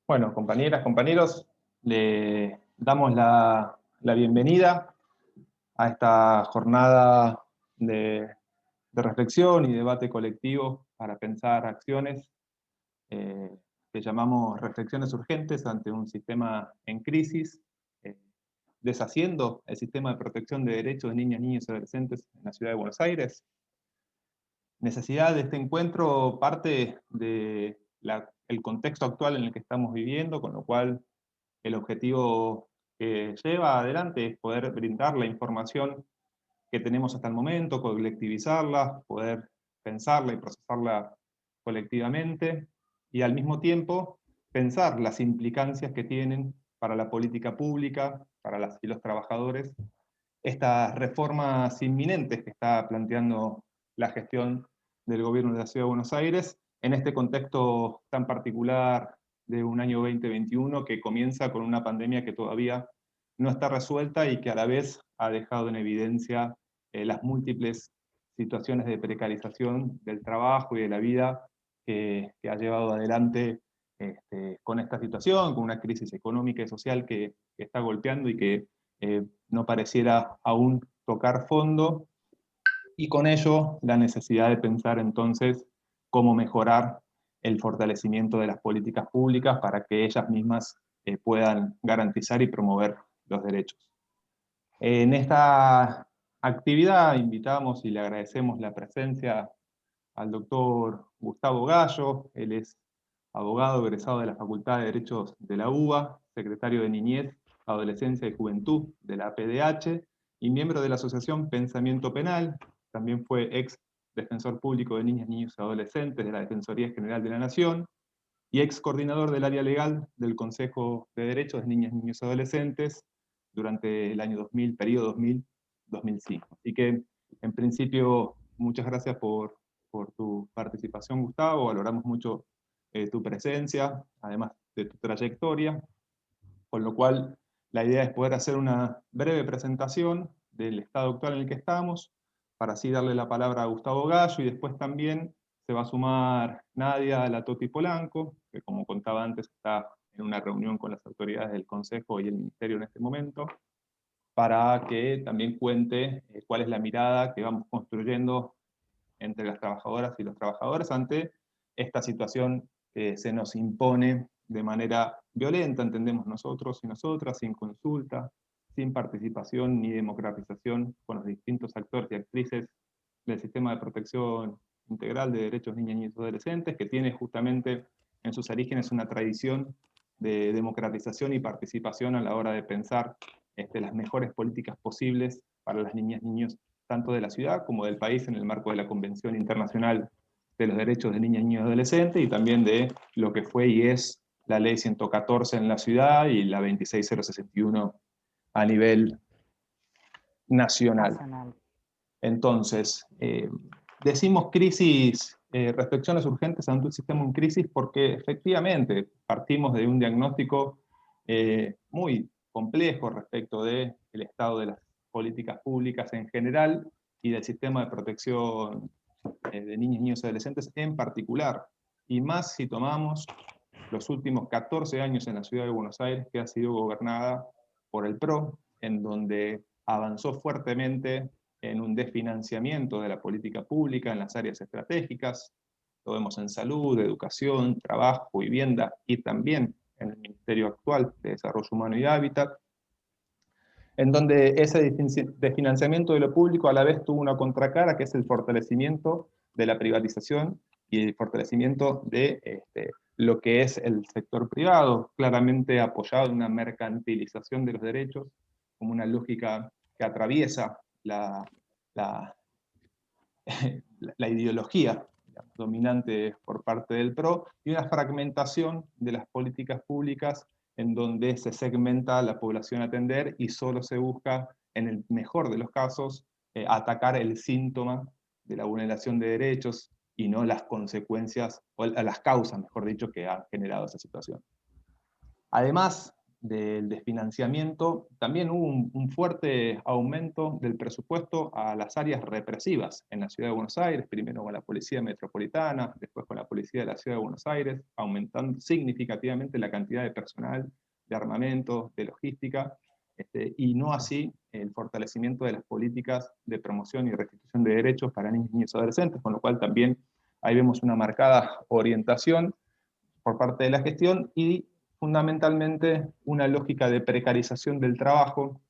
Bueno, compañeras, compañeros, le damos la bienvenida a esta jornada de reflexión y debate colectivo para pensar acciones eh, que llamamos reflexiones urgentes ante un sistema en crisis, eh, deshaciendo el sistema de protección de derechos de niñas, niños y adolescentes en la ciudad de Buenos Aires. Necesidad de este encuentro parte del contexto actual en el que estamos viviendo, con lo cual el objetivo que lleva adelante es poder brindar la información que tenemos hasta el momento, colectivizarla, poder pensarla y procesarla colectivamente, y al mismo tiempo pensar las implicancias que tienen para la política pública, para las y los trabajadores, estas reformas inminentes que está planteando la gestión del gobierno de la Ciudad de Buenos Aires, en este contexto tan particular de un año 2021 que comienza con una pandemia que todavía no está resuelta y que a la vez ha dejado en evidencia las múltiples situaciones de precarización del trabajo y de la vida que ha llevado adelante con esta situación, con una crisis económica y social que está golpeando y que no pareciera aún tocar fondo, y con ello la necesidad de pensar entonces cómo mejorar el fortalecimiento de las políticas públicas para que ellas mismas puedan garantizar y promover los derechos. En esta actividad invitamos y le agradecemos la presencia al doctor Gustavo Gallo. Él es abogado egresado de la Facultad de Derechos de la UBA, secretario de Niñez, Adolescencia y Juventud de la APDH y miembro de la Asociación Pensamiento Penal. También fue ex defensor público de niñas, niños y adolescentes de la Defensoría General de la Nación y ex coordinador del área legal del Consejo de Derechos de Niñas, Niños y Adolescentes durante el año 2000, periodo 2000-2005. Así que, en principio, muchas gracias por tu participación, Gustavo. Valoramos mucho tu presencia, además de tu trayectoria, con lo cual la idea es poder hacer una breve presentación del estado actual en el que estamos, para así darle la palabra a Gustavo Gallo, y después también se va a sumar Nadia Latoti Polanco, que como contaba antes está en una reunión con las autoridades del Consejo y el Ministerio en este momento, para que también cuente cuál es la mirada que vamos construyendo entre las trabajadoras y los trabajadores ante esta situación que se nos impone de manera violenta, entendemos nosotros y nosotras, sin consulta, sin participación ni democratización con los distintos actores y actrices del sistema de protección integral de derechos de niñas, niños y adolescentes, que tiene justamente en sus orígenes una tradición de democratización y participación a la hora de pensar las mejores políticas posibles para las niñas, niños, tanto de la ciudad como del país en el marco de la Convención Internacional de los Derechos de Niñas, Niños y Adolescentes, y también de lo que fue y es la Ley 114 en la ciudad y la 26061 a nivel nacional. Entonces, decimos crisis, reflexiones urgentes ante un sistema en crisis porque efectivamente partimos de un diagnóstico muy complejo respecto del estado de las políticas públicas en general y del sistema de protección de niñas, niños y adolescentes en particular. Y más si tomamos los últimos 14 años en la ciudad de Buenos Aires, que ha sido gobernada por el PRO, en donde avanzó fuertemente en un desfinanciamiento de la política pública en las áreas estratégicas. Lo vemos en salud, educación, trabajo, vivienda y también en el Ministerio actual de Desarrollo Humano y Hábitat, en donde ese desfinanciamiento de lo público a la vez tuvo una contracara, que es el fortalecimiento de la privatización y el fortalecimiento de lo que es el sector privado, claramente apoyado en una mercantilización de los derechos, como una lógica que atraviesa la, la ideología dominante por parte del PRO, y una fragmentación de las políticas públicas en donde se segmenta la población a atender y solo se busca, en el mejor de los casos, atacar el síntoma de la vulneración de derechos y no las consecuencias, o las causas, mejor dicho, que han generado esa situación. Además, del desfinanciamiento, también hubo un fuerte aumento del presupuesto a las áreas represivas en la Ciudad de Buenos Aires, primero con la Policía Metropolitana, después con la Policía de la Ciudad de Buenos Aires, aumentando significativamente la cantidad de personal, de armamento, de logística, y no así el fortalecimiento de las políticas de promoción y restitución de derechos para niños, niñas y adolescentes, con lo cual también ahí vemos una marcada orientación por parte de la gestión y fundamentalmente una lógica de precarización del trabajo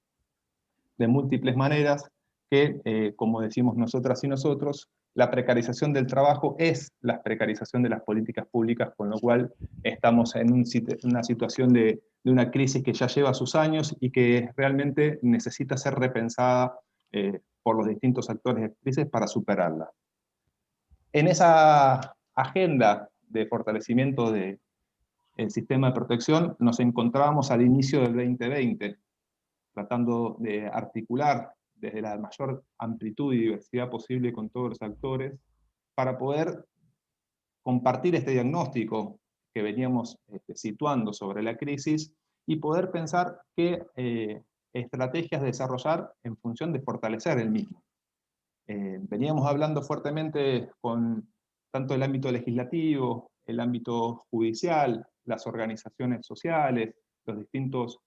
de múltiples maneras que, como decimos nosotras y nosotros, la precarización del trabajo es la precarización de las políticas públicas, con lo cual estamos en una situación de una crisis que ya lleva sus años y que realmente necesita ser repensada por los distintos actores y actrices para superarla. En esa agenda de fortalecimiento del sistema de protección nos encontrábamos al inicio del 2020, tratando de articular desde la mayor amplitud y diversidad posible con todos los actores, para poder compartir este diagnóstico que veníamos situando sobre la crisis y poder pensar qué estrategias desarrollar en función de fortalecer el mismo. Veníamos hablando fuertemente con tanto el ámbito legislativo, el ámbito judicial, las organizaciones sociales, los distintos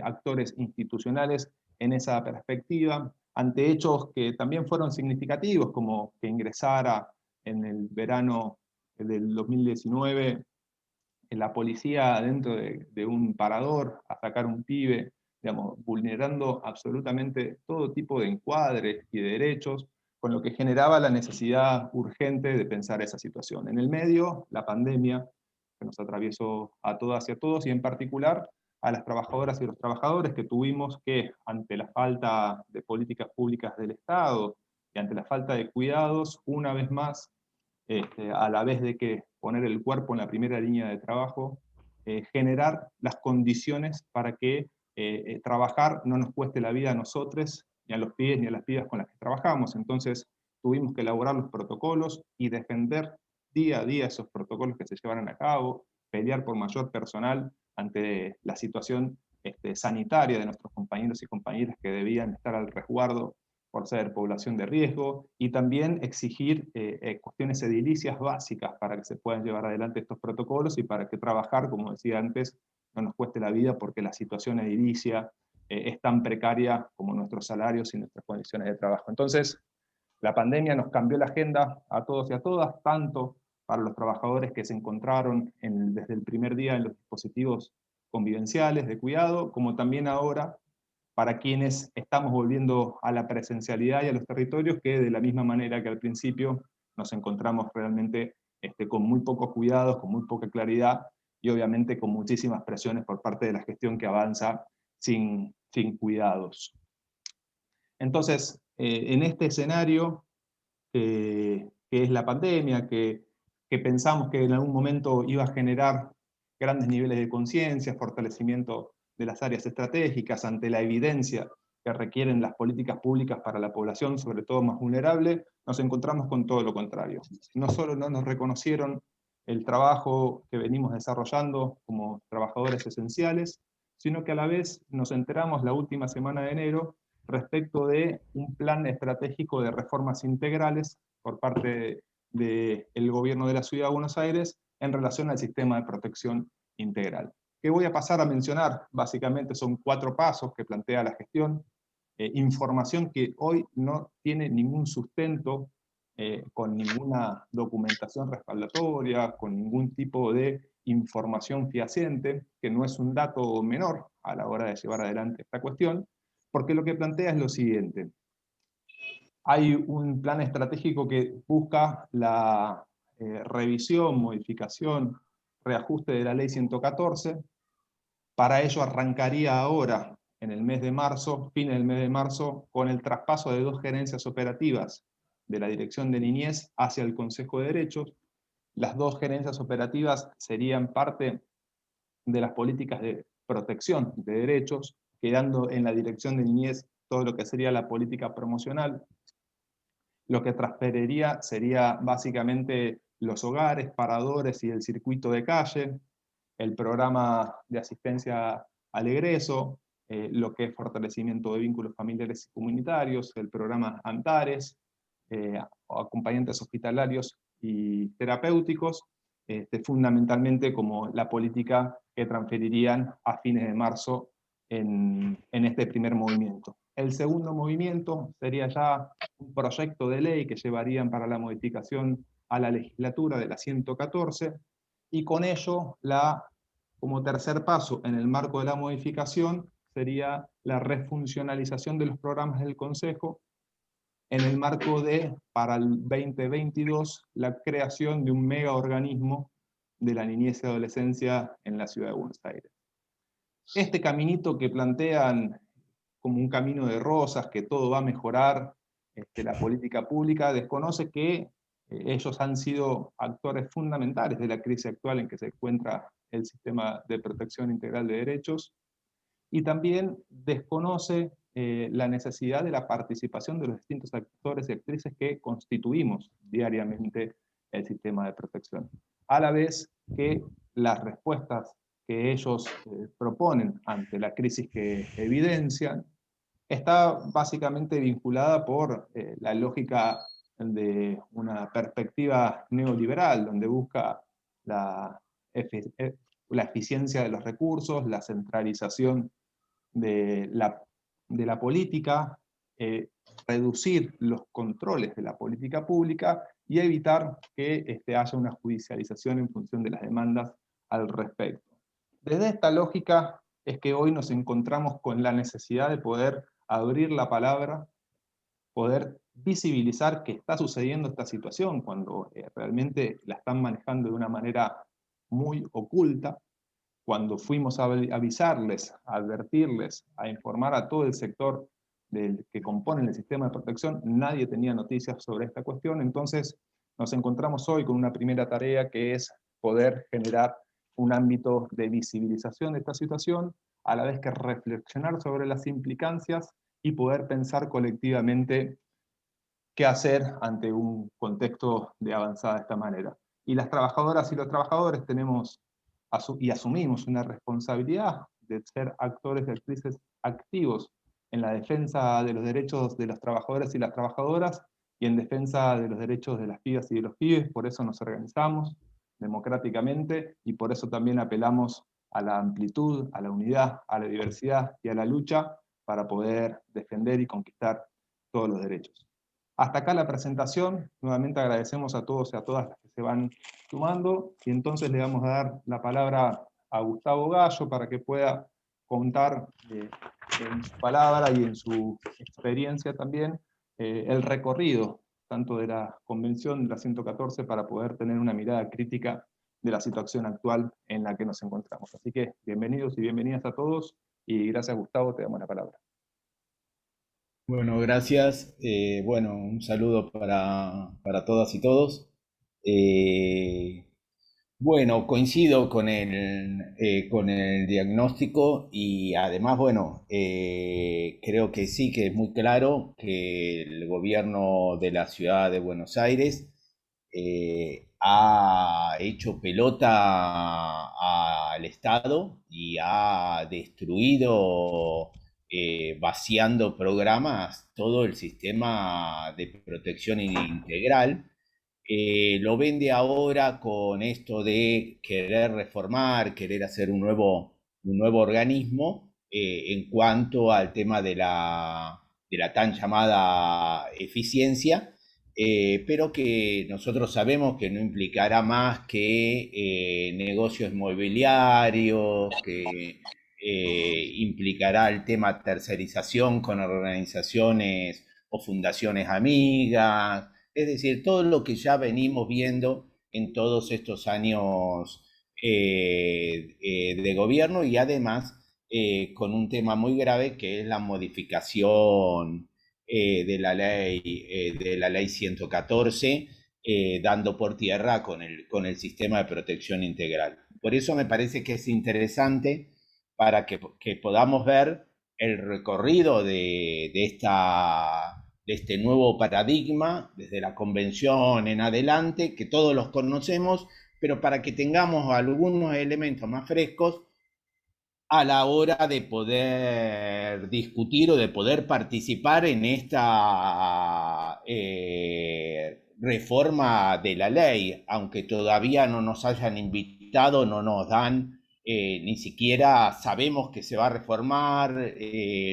actores institucionales en esa perspectiva, ante hechos que también fueron significativos, como que ingresara en el verano del 2019 en la policía dentro de un parador a sacar un pibe, digamos, vulnerando absolutamente todo tipo de encuadres y de derechos, con lo que generaba la necesidad urgente de pensar esa situación. En el medio, la pandemia, que nos atraviesó a todas y a todos, y en particular a las trabajadoras y los trabajadores que tuvimos que, ante la falta de políticas públicas del Estado y ante la falta de cuidados, una vez más, a la vez de que poner el cuerpo en la primera línea de trabajo, generar las condiciones para que trabajar no nos cueste la vida a nosotros, ni a los pibes ni a las pibas con las que trabajamos. Entonces tuvimos que elaborar los protocolos y defender día a día esos protocolos que se llevaran a cabo, pelear por mayor personal ante la situación sanitaria de nuestros compañeros y compañeras que debían estar al resguardo por ser población de riesgo, y también exigir cuestiones edilicias básicas para que se puedan llevar adelante estos protocolos y para que trabajar, como decía antes, no nos cueste la vida porque la situación edilicia es tan precaria como nuestros salarios y nuestras condiciones de trabajo. Entonces, la pandemia nos cambió la agenda a todos y a todas, tanto para los trabajadores que se encontraron desde el primer día en los dispositivos convivenciales de cuidado, como también ahora para quienes estamos volviendo a la presencialidad y a los territorios, que de la misma manera que al principio nos encontramos realmente con muy pocos cuidados, con muy poca claridad y obviamente con muchísimas presiones por parte de la gestión que avanza sin cuidados. Entonces, en este escenario, que es la pandemia, que pensamos que en algún momento iba a generar grandes niveles de conciencia, fortalecimiento de las áreas estratégicas ante la evidencia que requieren las políticas públicas para la población, sobre todo más vulnerable, nos encontramos con todo lo contrario. No solo no nos reconocieron el trabajo que venimos desarrollando como trabajadores esenciales, sino que a la vez nos enteramos la última semana de enero respecto de un plan estratégico de reformas integrales por parte del gobierno de la Ciudad de Buenos Aires en relación al sistema de protección integral. Que voy a pasar a mencionar, básicamente son 4 pasos que plantea la gestión, información que hoy no tiene ningún sustento, con ninguna documentación respaldatoria, con ningún tipo de información fehaciente, que no es un dato menor a la hora de llevar adelante esta cuestión, porque lo que plantea es lo siguiente. Hay un plan estratégico que busca la revisión, modificación, reajuste de la ley 114. Para ello arrancaría ahora, en el mes de marzo, fin del mes de marzo, con el traspaso de 2 gerencias operativas de la Dirección de Niñez hacia el Consejo de Derechos. Las 2 gerencias operativas serían parte de las políticas de protección de derechos, quedando en la Dirección de Niñez todo lo que sería la política promocional. Lo que transferiría sería básicamente los hogares, paradores y el circuito de calle, el programa de asistencia al egreso, lo que es fortalecimiento de vínculos familiares y comunitarios, el programa Antares, acompañantes hospitalarios y terapéuticos, fundamentalmente como la política que transferirían a fines de marzo en este primer movimiento. El segundo movimiento sería ya un proyecto de ley que llevarían para la modificación a la legislatura de la 114, y con ello, como tercer paso en el marco de la modificación, sería la refuncionalización de los programas del Consejo en el marco de, para el 2022, la creación de un mega organismo de la niñez y adolescencia en la ciudad de Buenos Aires. Este caminito que plantean como un camino de rosas, que todo va a mejorar la política pública, desconoce que ellos han sido actores fundamentales de la crisis actual en que se encuentra el sistema de protección integral de derechos, y también desconoce la necesidad de la participación de los distintos actores y actrices que constituimos diariamente el sistema de protección. A la vez que las respuestas que ellos proponen ante la crisis que evidencian está básicamente vinculada por la lógica de una perspectiva neoliberal, donde busca la, la eficiencia de los recursos, la centralización de la política, reducir los controles de la política pública y evitar que haya una judicialización en función de las demandas al respecto. Desde esta lógica es que hoy nos encontramos con la necesidad de poder abrir la palabra, poder visibilizar que está sucediendo esta situación cuando realmente la están manejando de una manera muy oculta. Cuando fuimos a avisarles, a advertirles, a informar a todo el sector que compone el sistema de protección, nadie tenía noticias sobre esta cuestión. Entonces nos encontramos hoy con una primera tarea, que es poder generar un ámbito de visibilización de esta situación, a la vez que reflexionar sobre las implicancias y poder pensar colectivamente qué hacer ante un contexto de avanzada de esta manera. Y las trabajadoras y los trabajadores tenemos y asumimos una responsabilidad de ser actores y actrices activos en la defensa de los derechos de los trabajadores y las trabajadoras, y en defensa de los derechos de las pibas y de los pibes. Por eso nos organizamos democráticamente, y por eso también apelamos a la amplitud, a la unidad, a la diversidad y a la lucha para poder defender y conquistar todos los derechos. Hasta acá la presentación. Nuevamente agradecemos a todos y a todas las que se van sumando, y entonces le vamos a dar la palabra a Gustavo Gallo para que pueda contar en su palabra y en su experiencia también el recorrido tanto de la Convención de la 114, para poder tener una mirada crítica de la situación actual en la que nos encontramos. Así que bienvenidos y bienvenidas a todos, y gracias, Gustavo, te damos la palabra. Bueno, gracias. Bueno, un saludo para todas y todos. Eh, bueno, coincido con el diagnóstico, y además, bueno, creo que sí, que es muy claro que el gobierno de la ciudad de Buenos Aires ha hecho pelota al Estado y ha destruido, vaciando programas, todo el sistema de protección integral. Lo vende ahora con esto de querer reformar, querer hacer un nuevo organismo, en cuanto al tema de la tan llamada eficiencia, pero que nosotros sabemos que no implicará más que negocios inmobiliarios, que implicará el tema tercerización con organizaciones o fundaciones amigas, es decir, todo lo que ya venimos viendo en todos estos años de gobierno, y además con un tema muy grave, que es la modificación de la ley 114, dando por tierra con el sistema de protección integral. Por eso me parece que es interesante para que podamos ver el recorrido de este nuevo paradigma, desde la convención en adelante, que todos los conocemos, pero para que tengamos algunos elementos más frescos a la hora de poder discutir o de poder participar en esta reforma de la ley, aunque todavía no nos hayan invitado, no nos dan, ni siquiera sabemos que se va a reformar,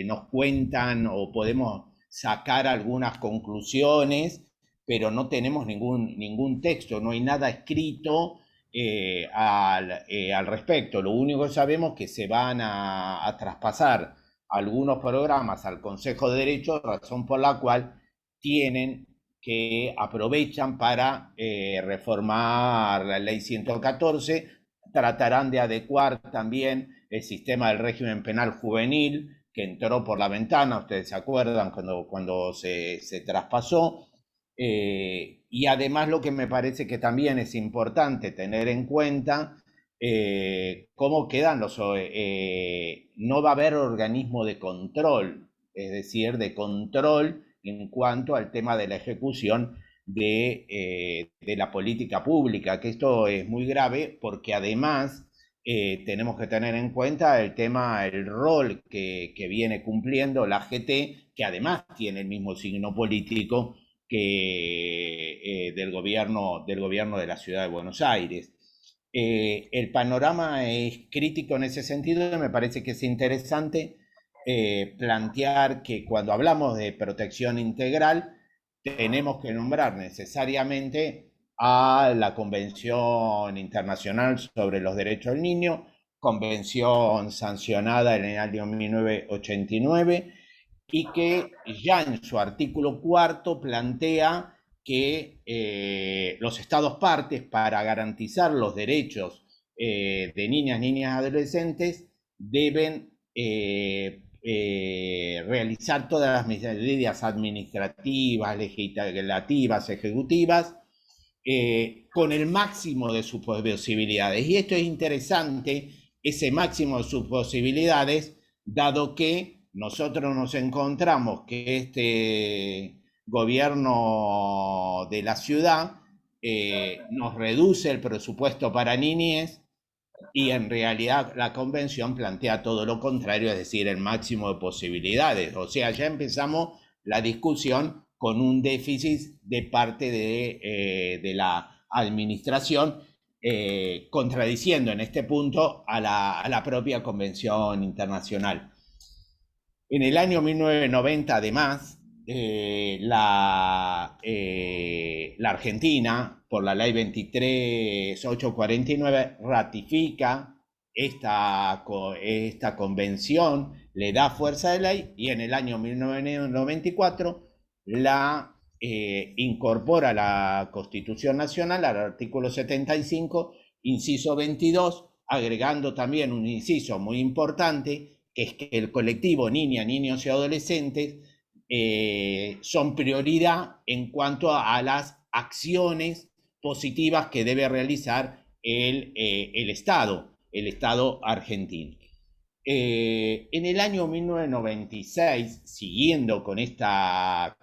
nos cuentan o podemos sacar algunas conclusiones, pero no tenemos ningún texto, no hay nada escrito al respecto. Lo único que sabemos es que se van a traspasar algunos programas al Consejo de Derecho, razón por la cual tienen que aprovechan para reformar la ley 114, tratarán de adecuar también el sistema del régimen penal juvenil que entró por la ventana, ustedes se acuerdan cuando se traspasó, y además lo que me parece que también es importante tener en cuenta, cómo quedan no va a haber organismo de control, es decir, de control en cuanto al tema de la ejecución de la política pública, que esto es muy grave porque además tenemos que tener en cuenta el rol que viene cumpliendo la AGT, que además tiene el mismo signo político que del gobierno de la ciudad de Buenos Aires. El panorama es crítico en ese sentido y me parece que es interesante plantear que cuando hablamos de protección integral tenemos que nombrar necesariamente a la Convención Internacional sobre los Derechos del Niño, convención sancionada en el año 1989, y que ya en su artículo cuarto plantea que los estados partes, para garantizar los derechos de niñas, niñas y adolescentes, deben realizar todas las medidas administrativas, legislativas, ejecutivas, con el máximo de sus posibilidades. Y esto es interesante, ese máximo de sus posibilidades, dado que nosotros nos encontramos que este gobierno de la ciudad nos reduce el presupuesto para niñez, y en realidad la convención plantea todo lo contrario, es decir, el máximo de posibilidades. O sea, ya empezamos la discusión con un déficit de parte de la administración, contradiciendo en este punto a la propia Convención Internacional. En el año 1990, además, la Argentina, por la ley 23849, ratifica esta convención, le da fuerza de ley, y en el año 1994 la incorpora a la Constitución Nacional, al artículo 75, inciso 22, agregando también un inciso muy importante, que es que el colectivo niñas, niños y adolescentes son prioridad en cuanto a las acciones positivas que debe realizar el Estado argentino. En el año 1996, siguiendo con esta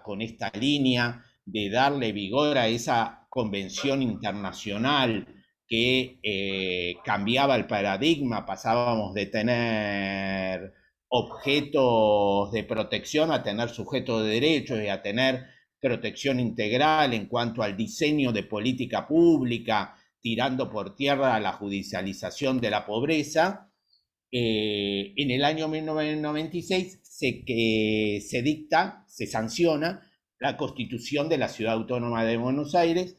línea de darle vigor a esa convención internacional que cambiaba el paradigma, pasábamos de tener objetos de protección a tener sujetos de derechos y a tener protección integral en cuanto al diseño de política pública, tirando por tierra la judicialización de la pobreza. En el año 1996 se sanciona la Constitución de la Ciudad Autónoma de Buenos Aires,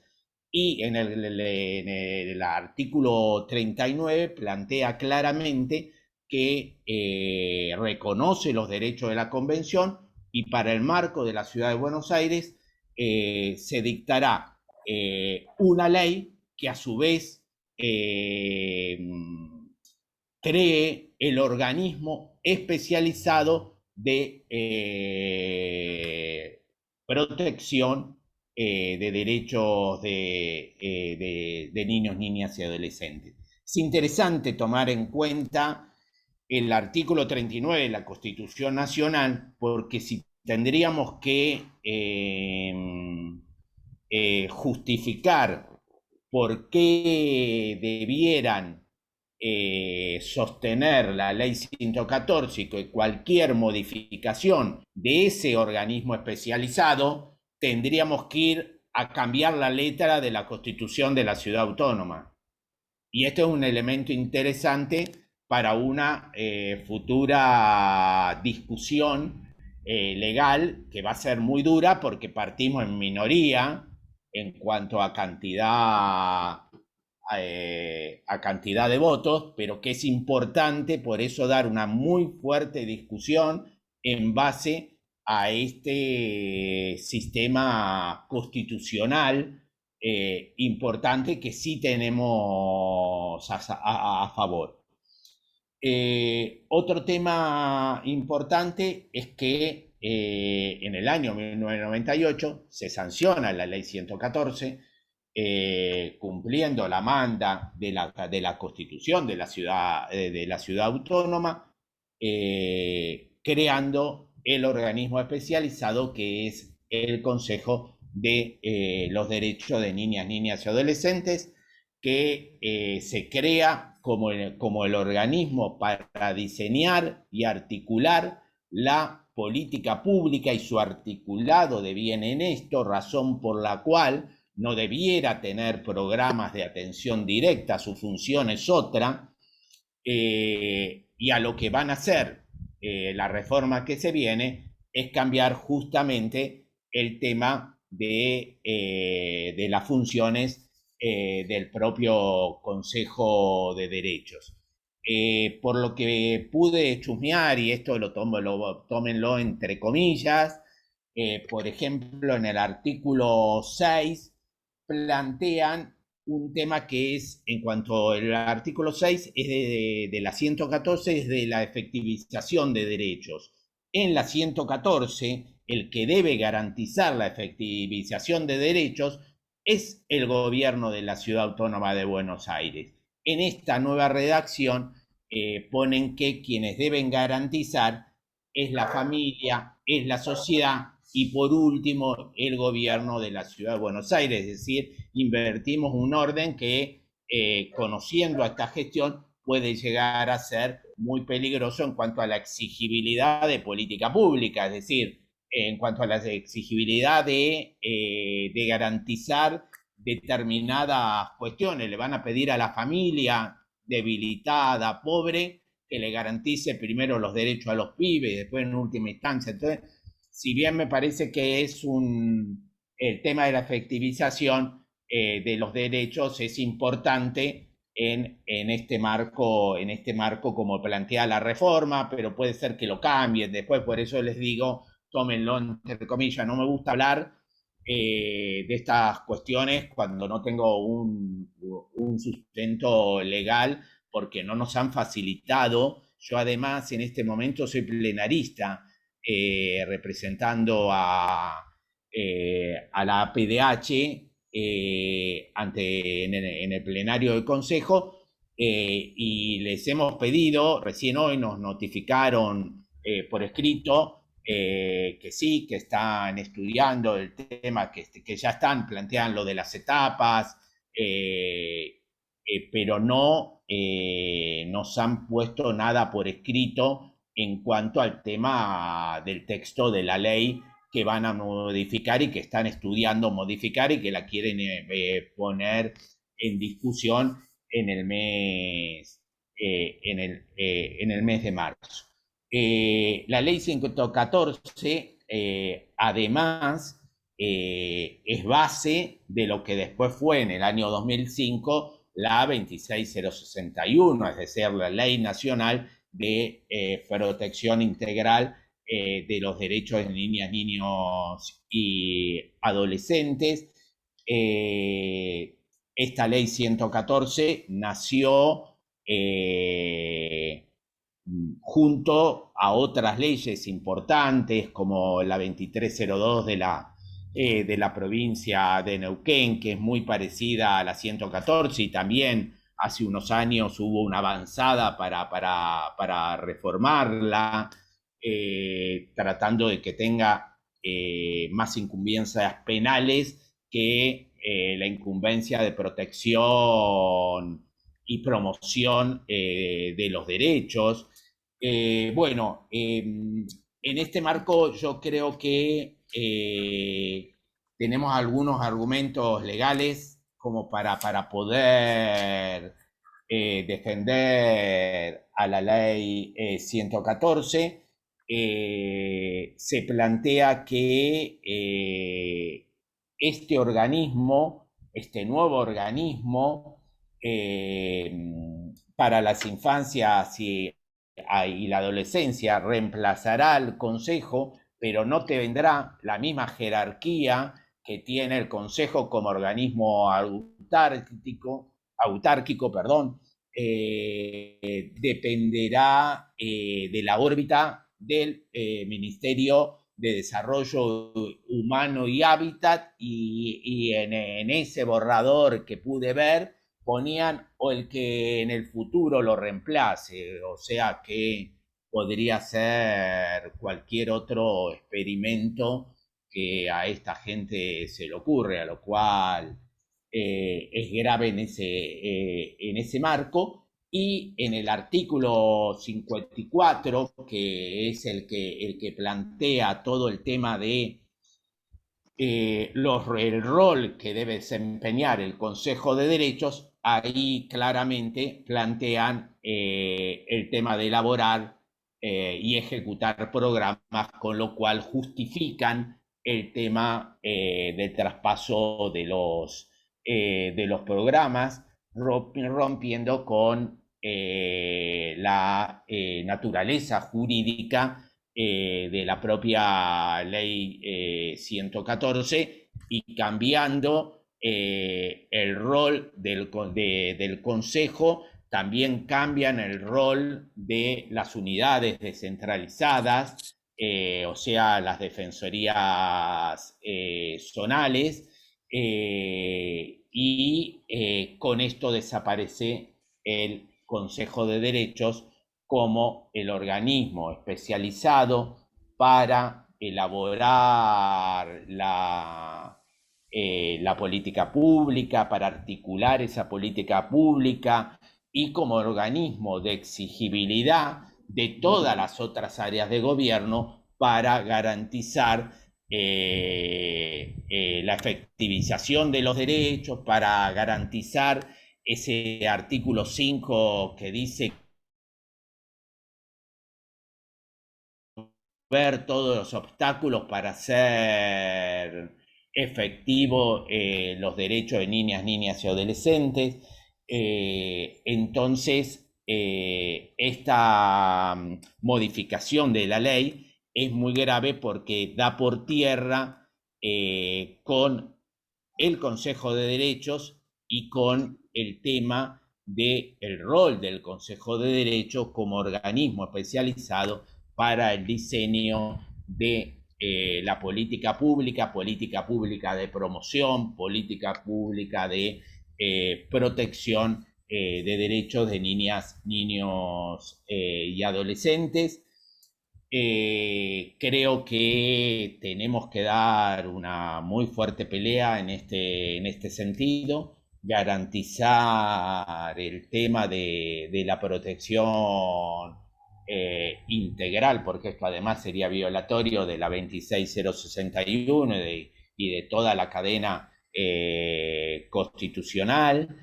y en el artículo 39 plantea claramente que reconoce los derechos de la Convención, y para el marco de la Ciudad de Buenos Aires se dictará una ley que a su vez cree el organismo especializado de protección de derechos de niños, niñas y adolescentes. Es interesante tomar en cuenta el artículo 39 de la Constitución Nacional, porque si tendríamos que justificar por qué debieran sostener la ley 114 y que cualquier modificación de ese organismo especializado tendríamos que ir a cambiar la letra de la Constitución de la Ciudad Autónoma. Y esto es un elemento interesante para una futura discusión legal que va a ser muy dura porque partimos en minoría en cuanto a cantidad de votos, pero que es importante por eso dar una muy fuerte discusión en base a este sistema constitucional importante que sí tenemos a favor. Otro tema importante es que en el año 1998 se sanciona la ley 114, cumpliendo la manda de la Constitución de la ciudad autónoma, creando el organismo especializado que es el Consejo de los Derechos de Niñas y Adolescentes, que se crea como el organismo para diseñar y articular la política pública, y su articulado deviene en esto, razón por la cual no debiera tener programas de atención directa, su función es otra, y a lo que van a hacer la reforma que se viene es cambiar justamente el tema de las funciones del propio Consejo de Derechos. Por lo que pude chusmear, y esto tómenlo entre comillas, por ejemplo, en el artículo 6 plantean un tema que es, en cuanto al artículo 6, es de la 114, es de la efectivización de derechos. En la 114, el que debe garantizar la efectivización de derechos es el gobierno de la Ciudad Autónoma de Buenos Aires. En esta nueva redacción ponen que quienes deben garantizar es la familia, es la sociedad y por último el gobierno de la Ciudad de Buenos Aires. Es decir, invertimos un orden que, conociendo a esta gestión, puede llegar a ser muy peligroso en cuanto a la exigibilidad de política pública, es decir, en cuanto a la exigibilidad de garantizar determinadas cuestiones. Le van a pedir a la familia debilitada, pobre, que le garantice primero los derechos a los pibes y después en última instancia. Entonces, si bien me parece que es el tema de la efectivización de los derechos es importante en este marco como plantea la reforma, pero puede ser que lo cambien después, por eso les digo, tómenlo entre comillas, no me gusta hablar de estas cuestiones cuando no tengo un sustento legal, porque no nos han facilitado. Yo además en este momento soy plenarista, representando a la APDH en el plenario del Consejo, y les hemos pedido, recién hoy nos notificaron por escrito, que sí, que están estudiando el tema, que ya están planteando lo de las etapas, pero no nos han puesto nada por escrito en cuanto al tema del texto de la ley que van a modificar y que están estudiando modificar y que la quieren poner en discusión en el mes, en el mes de marzo. La ley 114, además, es base de lo que después fue en el año 2005 la 26061, es decir, la Ley Nacional de Protección Integral de los Derechos de Niñas, Niños y Adolescentes. Esta Ley 114 nació junto a otras leyes importantes como la 2302 de la provincia de Neuquén, que es muy parecida a la 114, y también hace unos años hubo una avanzada para reformarla, tratando de que tenga más incumbencias penales que la incumbencia de protección y promoción de los derechos. Bueno, en este marco yo creo que tenemos algunos argumentos legales como para poder defender a la ley 114. Se plantea que este organismo, este nuevo organismo para las infancias y la adolescencia reemplazará al Consejo, pero no tendrá la misma jerarquía que tiene el Consejo como organismo autárquico, perdón, dependerá de la órbita del Ministerio de Desarrollo Humano y Hábitat, y en ese borrador que pude ver ponían o el que en el futuro lo reemplace, o sea que podría ser cualquier otro experimento que a esta gente se le ocurre, a lo cual es grave en ese marco. Y en el artículo 54, que es el que plantea todo el tema de el rol que debe desempeñar el Consejo de Derechos, ahí claramente plantean el tema de elaborar y ejecutar programas, con lo cual justifican el tema del traspaso de los programas, rompiendo con la naturaleza jurídica de la propia ley 114, y cambiando el rol del Consejo. También cambian el rol de las unidades descentralizadas, o sea, las defensorías zonales, y con esto desaparece el Consejo de Derechos como el organismo especializado para elaborar la política pública, para articular esa política pública, y como organismo de exigibilidad de todas las otras áreas de gobierno para garantizar la efectivización de los derechos, para garantizar ese artículo 5 que dice ver todos los obstáculos para hacer efectivo los derechos de niñas y adolescentes. Entonces, esta modificación de la ley es muy grave porque da por tierra con el Consejo de Derechos y con el tema del rol del Consejo de Derechos como organismo especializado para el diseño de la política pública de promoción, política pública de protección de derechos de niñas, niños y adolescentes. Creo que tenemos que dar una muy fuerte pelea en este sentido, garantizar el tema de la protección integral, porque esto además sería violatorio de la 26061 y de toda la cadena constitucional.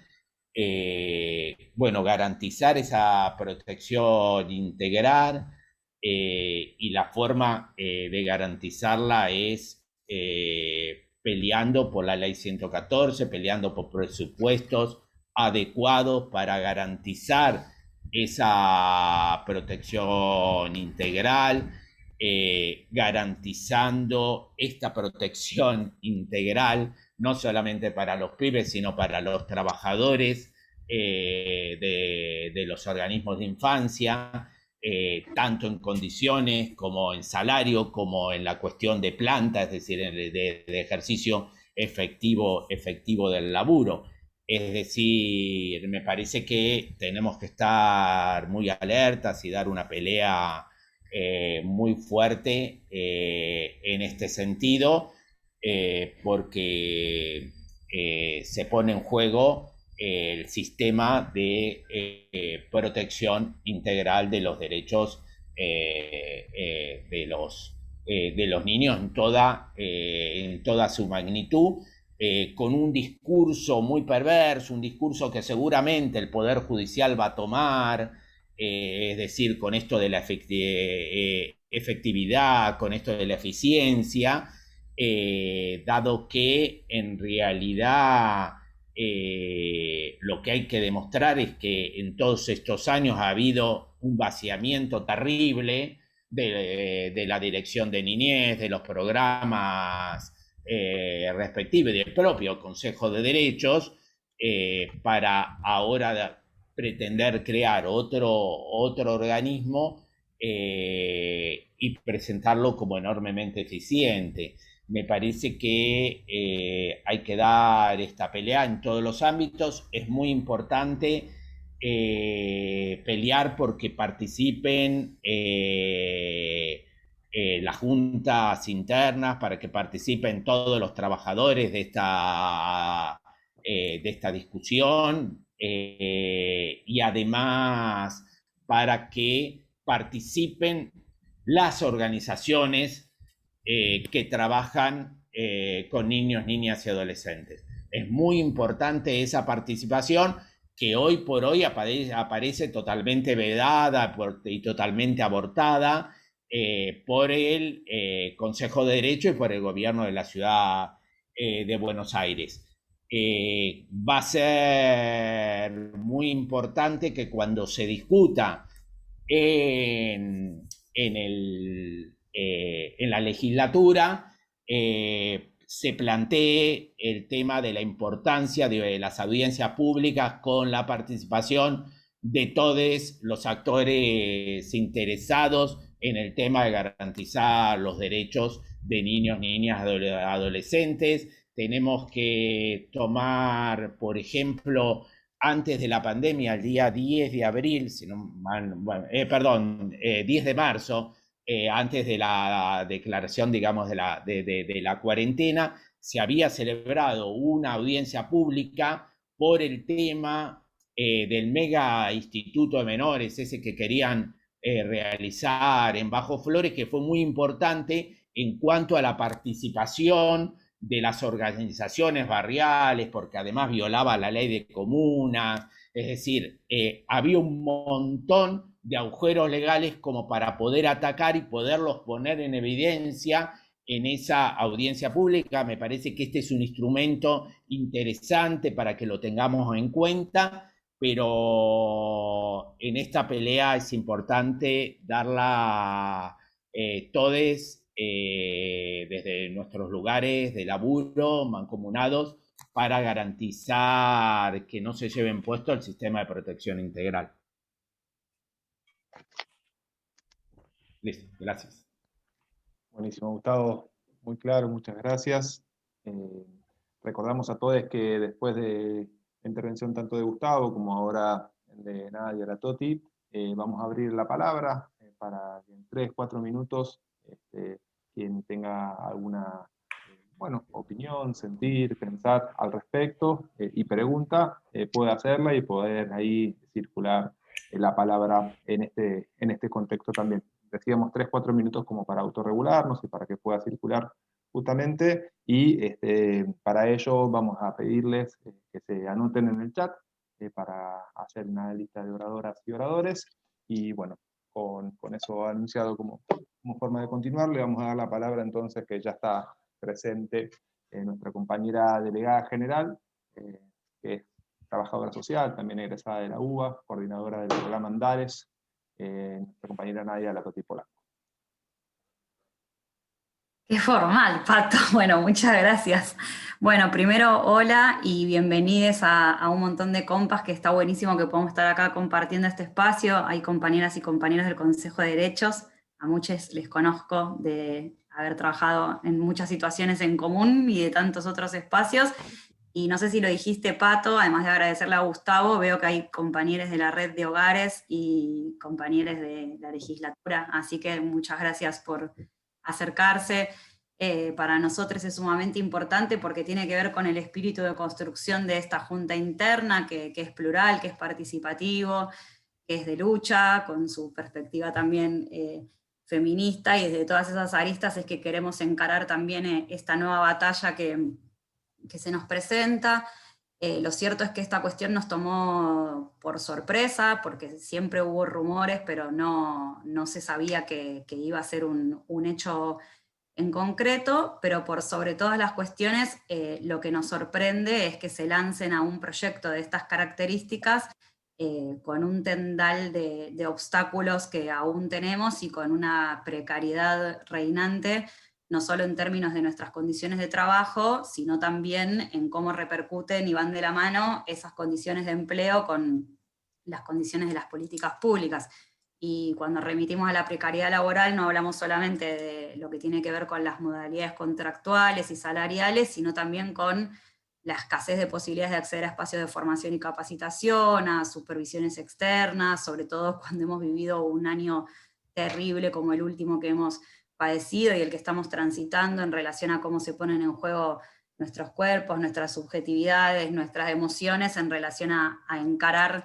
Bueno, garantizar esa protección integral, y la forma de garantizarla es peleando por la ley 114, peleando por presupuestos adecuados para garantizar esa protección integral, garantizando esta protección integral no solamente para los pibes, sino para los trabajadores de los organismos de infancia, tanto en condiciones como en salario, como en la cuestión de planta, es decir, de ejercicio efectivo del laburo. Es decir, me parece que tenemos que estar muy alertas y dar una pelea muy fuerte en este sentido, porque se pone en juego el sistema de protección integral de los derechos de los niños en toda su magnitud, con un discurso muy perverso, un discurso que seguramente el Poder Judicial va a tomar, es decir, con esto de la efectividad, con esto de la eficiencia, dado que en realidad lo que hay que demostrar es que en todos estos años ha habido un vaciamiento terrible de la dirección de niñez, de los programas respectivos y del propio Consejo de Derechos, para ahora pretender crear otro organismo y presentarlo como enormemente eficiente. Me parece que hay que dar esta pelea en todos los ámbitos. Es muy importante pelear porque participen las juntas internas, para que participen todos los trabajadores de esta discusión, y además para que participen las organizaciones que trabajan con niños, niñas y adolescentes. Es muy importante esa participación, que hoy por hoy aparece totalmente vedada y totalmente abortada por el Consejo de Derecho y por el gobierno de la ciudad de Buenos Aires. Va a ser muy importante que cuando se discuta en la legislatura se plantee el tema de la importancia de las audiencias públicas con la participación de todos los actores interesados en el tema de garantizar los derechos de niños, niñas, adolescentes. Tenemos que tomar, por ejemplo, antes de la pandemia, el día 10 de abril, si no mal, bueno, 10 de marzo, antes de la declaración, digamos, de la cuarentena, se había celebrado una audiencia pública por el tema del mega instituto de menores, ese que querían realizar en Bajo Flores, que fue muy importante en cuanto a la participación de las organizaciones barriales, porque además violaba la ley de comunas. Es decir, había un montón de agujeros legales como para poder atacar y poderlos poner en evidencia en esa audiencia pública. Me parece que este es un instrumento interesante para que lo tengamos en cuenta, pero en esta pelea es importante darla todos desde nuestros lugares de laburo, mancomunados, para garantizar que no se lleven puesto el sistema de protección integral. Listo, gracias. Buenísimo, Gustavo, muy claro, muchas gracias. Recordamos a todos que después de la intervención tanto de Gustavo como ahora de Nadia Latoti, vamos a abrir la palabra para que en 3-4 minutos quien tenga alguna opinión, sentir, pensar al respecto y pregunta, puede hacerla y poder ahí circular la palabra en este contexto también. Decíamos 3-4 minutos como para autorregularnos y para que pueda circular justamente, y para ello vamos a pedirles que se anoten en el chat para hacer una lista de oradoras y oradores, y bueno, con eso anunciado como forma de continuar, le vamos a dar la palabra entonces, que ya está presente nuestra compañera delegada general, que es trabajadora social, también egresada de la UBA, coordinadora del programa Andares, nuestra compañera Nadia Latoti Polanco. Qué formal, Pato. Bueno, muchas gracias. Bueno, primero, hola y bienvenidos a un montón de compas, que está buenísimo que podamos estar acá compartiendo este espacio. Hay compañeras y compañeros del Consejo de Derechos, a muchos les conozco de haber trabajado en muchas situaciones en común y de tantos otros espacios. Y no sé si lo dijiste, Pato, además de agradecerle a Gustavo, veo que hay compañeros de la red de hogares y compañeros de la legislatura, así que muchas gracias por acercarse. para nosotros es sumamente importante porque tiene que ver con el espíritu de construcción de esta junta interna, que es plural, que es participativo, que es de lucha, con su perspectiva también feminista, y desde todas esas aristas es que queremos encarar también esta nueva batalla que se nos presenta. Lo cierto es que esta cuestión nos tomó por sorpresa, porque siempre hubo rumores, pero no se sabía que iba a ser un hecho en concreto, pero por sobre todas las cuestiones, lo que nos sorprende es que se lancen a un proyecto de estas características con un tendal de obstáculos que aún tenemos y con una precariedad reinante, no solo en términos de nuestras condiciones de trabajo, sino también en cómo repercuten y van de la mano esas condiciones de empleo con las condiciones de las políticas públicas. Y cuando remitimos a la precariedad laboral no hablamos solamente de lo que tiene que ver con las modalidades contractuales y salariales, sino también con la escasez de posibilidades de acceder a espacios de formación y capacitación, a supervisiones externas, sobre todo cuando hemos vivido un año terrible como el último que hemos padecido y el que estamos transitando en relación a cómo se ponen en juego nuestros cuerpos, nuestras subjetividades, nuestras emociones en relación a encarar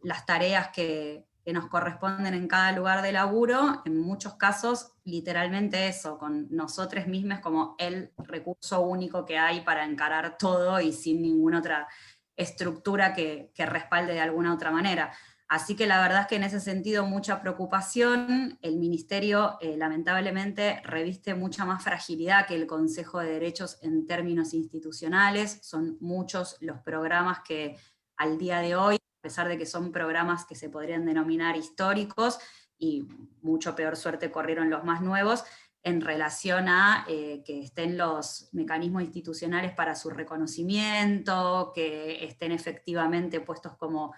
las tareas que nos corresponden en cada lugar de laburo, en muchos casos literalmente eso, con nosotros mismos como el recurso único que hay para encarar todo y sin ninguna otra estructura que respalde de alguna otra manera. Así que la verdad es que en ese sentido mucha preocupación. El Ministerio lamentablemente reviste mucha más fragilidad que el Consejo de Derechos en términos institucionales. Son muchos los programas que al día de hoy, a pesar de que son programas que se podrían denominar históricos, y mucho peor suerte corrieron los más nuevos, en relación a que estén los mecanismos institucionales para su reconocimiento, que estén efectivamente puestos como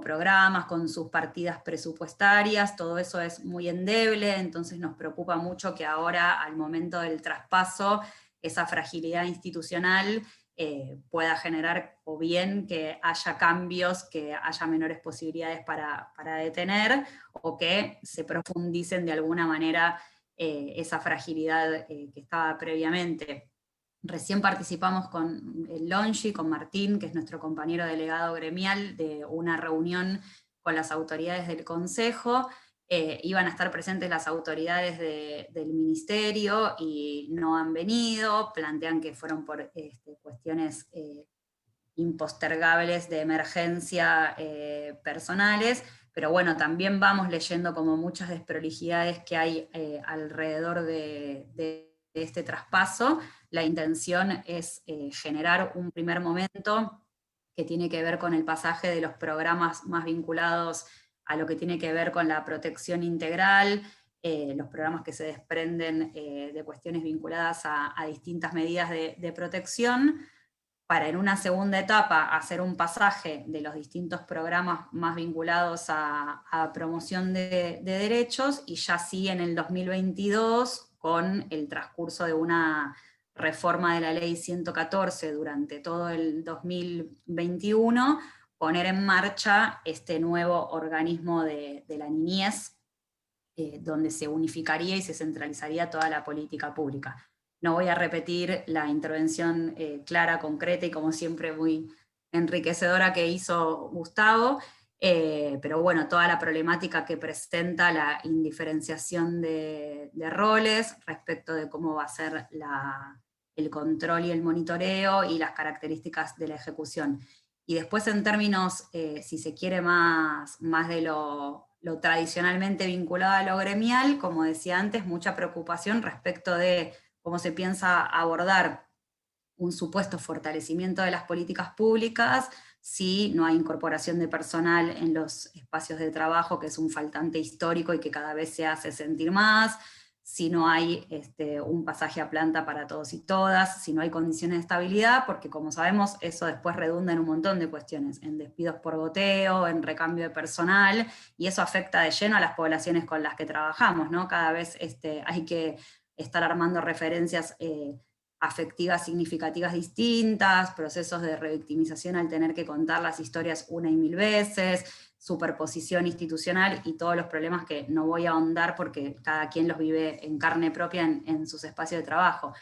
programas, con sus partidas presupuestarias. Todo eso es muy endeble, entonces nos preocupa mucho que ahora, al momento del traspaso, esa fragilidad institucional pueda generar o bien que haya cambios, que haya menores posibilidades para detener, o que se profundicen de alguna manera esa fragilidad que estaba previamente. Recién participamos con el Longi, con Martín, que es nuestro compañero delegado gremial, de una reunión con las autoridades del Consejo. Iban a estar presentes las autoridades del Ministerio y no han venido, plantean que fueron por cuestiones impostergables de emergencia personales, pero bueno, también vamos leyendo como muchas desprolijidades que hay alrededor de este traspaso. La intención es generar un primer momento que tiene que ver con el pasaje de los programas más vinculados a lo que tiene que ver con la protección integral, los programas que se desprenden de cuestiones vinculadas a distintas medidas de protección, para en una segunda etapa hacer un pasaje de los distintos programas más vinculados a promoción de derechos, y ya sí en el 2022, con el transcurso de una reforma de la ley 114 durante todo el 2021, poner en marcha este nuevo organismo de la niñez, donde se unificaría y se centralizaría toda la política pública. No voy a repetir la intervención clara, concreta y como siempre muy enriquecedora que hizo Gustavo, pero bueno, toda la problemática que presenta la indiferenciación de roles respecto de cómo va a ser el control y el monitoreo y las características de la ejecución. Y después en términos, si se quiere, más de lo tradicionalmente vinculado a lo gremial, como decía antes, mucha preocupación respecto de cómo se piensa abordar un supuesto fortalecimiento de las políticas públicas si no hay incorporación de personal en los espacios de trabajo, que es un faltante histórico y que cada vez se hace sentir más, si no hay un pasaje a planta para todos y todas, si no hay condiciones de estabilidad, porque como sabemos eso después redunda en un montón de cuestiones, en despidos por goteo, en recambio de personal, y eso afecta de lleno a las poblaciones con las que trabajamos, ¿no? Cada vez hay que estar armando referencias afectivas significativas distintas, procesos de revictimización al tener que contar las historias una y mil veces, superposición institucional y todos los problemas que no voy a ahondar porque cada quien los vive en carne propia en sus espacios de trabajo.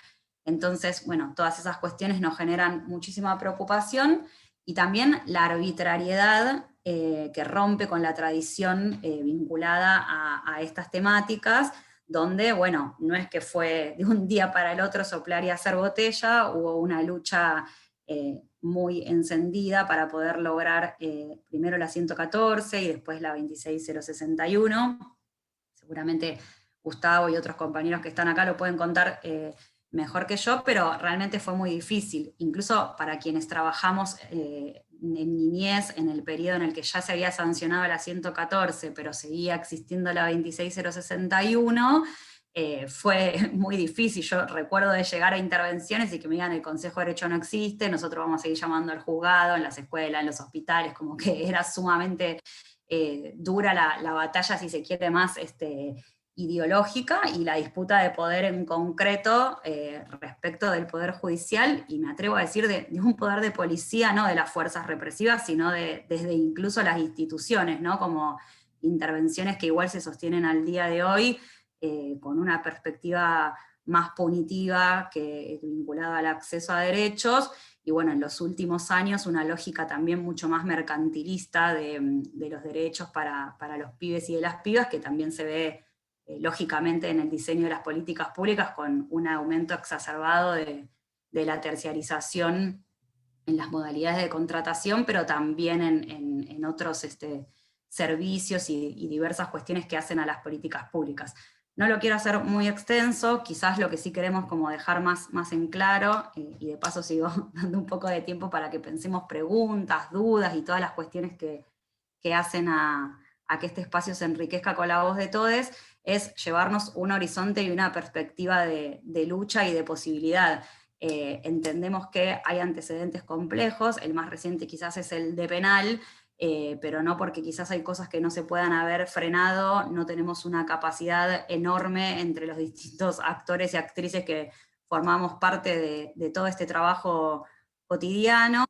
Entonces, bueno, todas esas cuestiones nos generan muchísima preocupación y también la arbitrariedad que rompe con la tradición vinculada a estas temáticas, donde, bueno, no es que fue de un día para el otro soplar y hacer botella, hubo una lucha muy encendida para poder lograr primero la 114 y después la 26061. Seguramente Gustavo y otros compañeros que están acá lo pueden contar mejor que yo, pero realmente fue muy difícil, incluso para quienes trabajamos en niñez, en el periodo en el que ya se había sancionado la 114, pero seguía existiendo la 26061, fue muy difícil. Yo recuerdo de llegar a intervenciones y que me digan el Consejo de Derecho no existe, nosotros vamos a seguir llamando al juzgado, en las escuelas, en los hospitales, como que era sumamente dura la batalla, si se quiere, más ideológica, y la disputa de poder en concreto respecto del poder judicial, y me atrevo a decir de un poder de policía, no de las fuerzas represivas, sino desde incluso las instituciones, ¿no? Como intervenciones que igual se sostienen al día de hoy, con una perspectiva más punitiva que vinculada al acceso a derechos, y bueno, en los últimos años una lógica también mucho más mercantilista de los derechos para los pibes y de las pibas, que también se ve lógicamente en el diseño de las políticas públicas, con un aumento exacerbado de la terciarización en las modalidades de contratación, pero también en otros servicios y diversas cuestiones que hacen a las políticas públicas. No lo quiero hacer muy extenso, quizás lo que sí queremos como dejar más en claro, y de paso sigo dando un poco de tiempo para que pensemos preguntas, dudas y todas las cuestiones que hacen a que este espacio se enriquezca con la voz de todos, es llevarnos un horizonte y una perspectiva de lucha y de posibilidad. Entendemos que hay antecedentes complejos, el más reciente quizás es el de penal, pero no porque quizás hay cosas que no se puedan haber frenado, no tenemos una capacidad enorme entre los distintos actores y actrices que formamos parte de todo este trabajo cotidiano,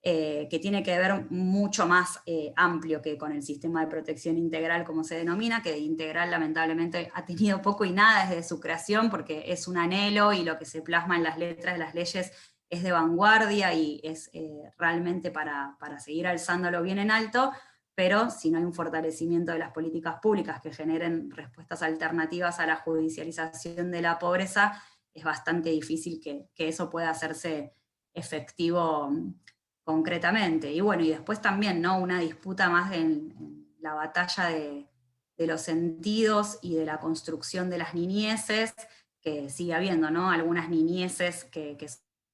que tiene que ver mucho más amplio que con el sistema de protección integral, como se denomina, que de integral lamentablemente ha tenido poco y nada desde su creación, porque es un anhelo y lo que se plasma en las letras de las leyes es de vanguardia y es realmente para seguir alzándolo bien en alto, pero si no hay un fortalecimiento de las políticas públicas que generen respuestas alternativas a la judicialización de la pobreza, es bastante difícil que eso pueda hacerse efectivo concretamente. Y bueno, y después también, ¿no? Una disputa más en la batalla de los sentidos y de la construcción de las niñeces, que sigue habiendo, ¿no? Algunas niñeces que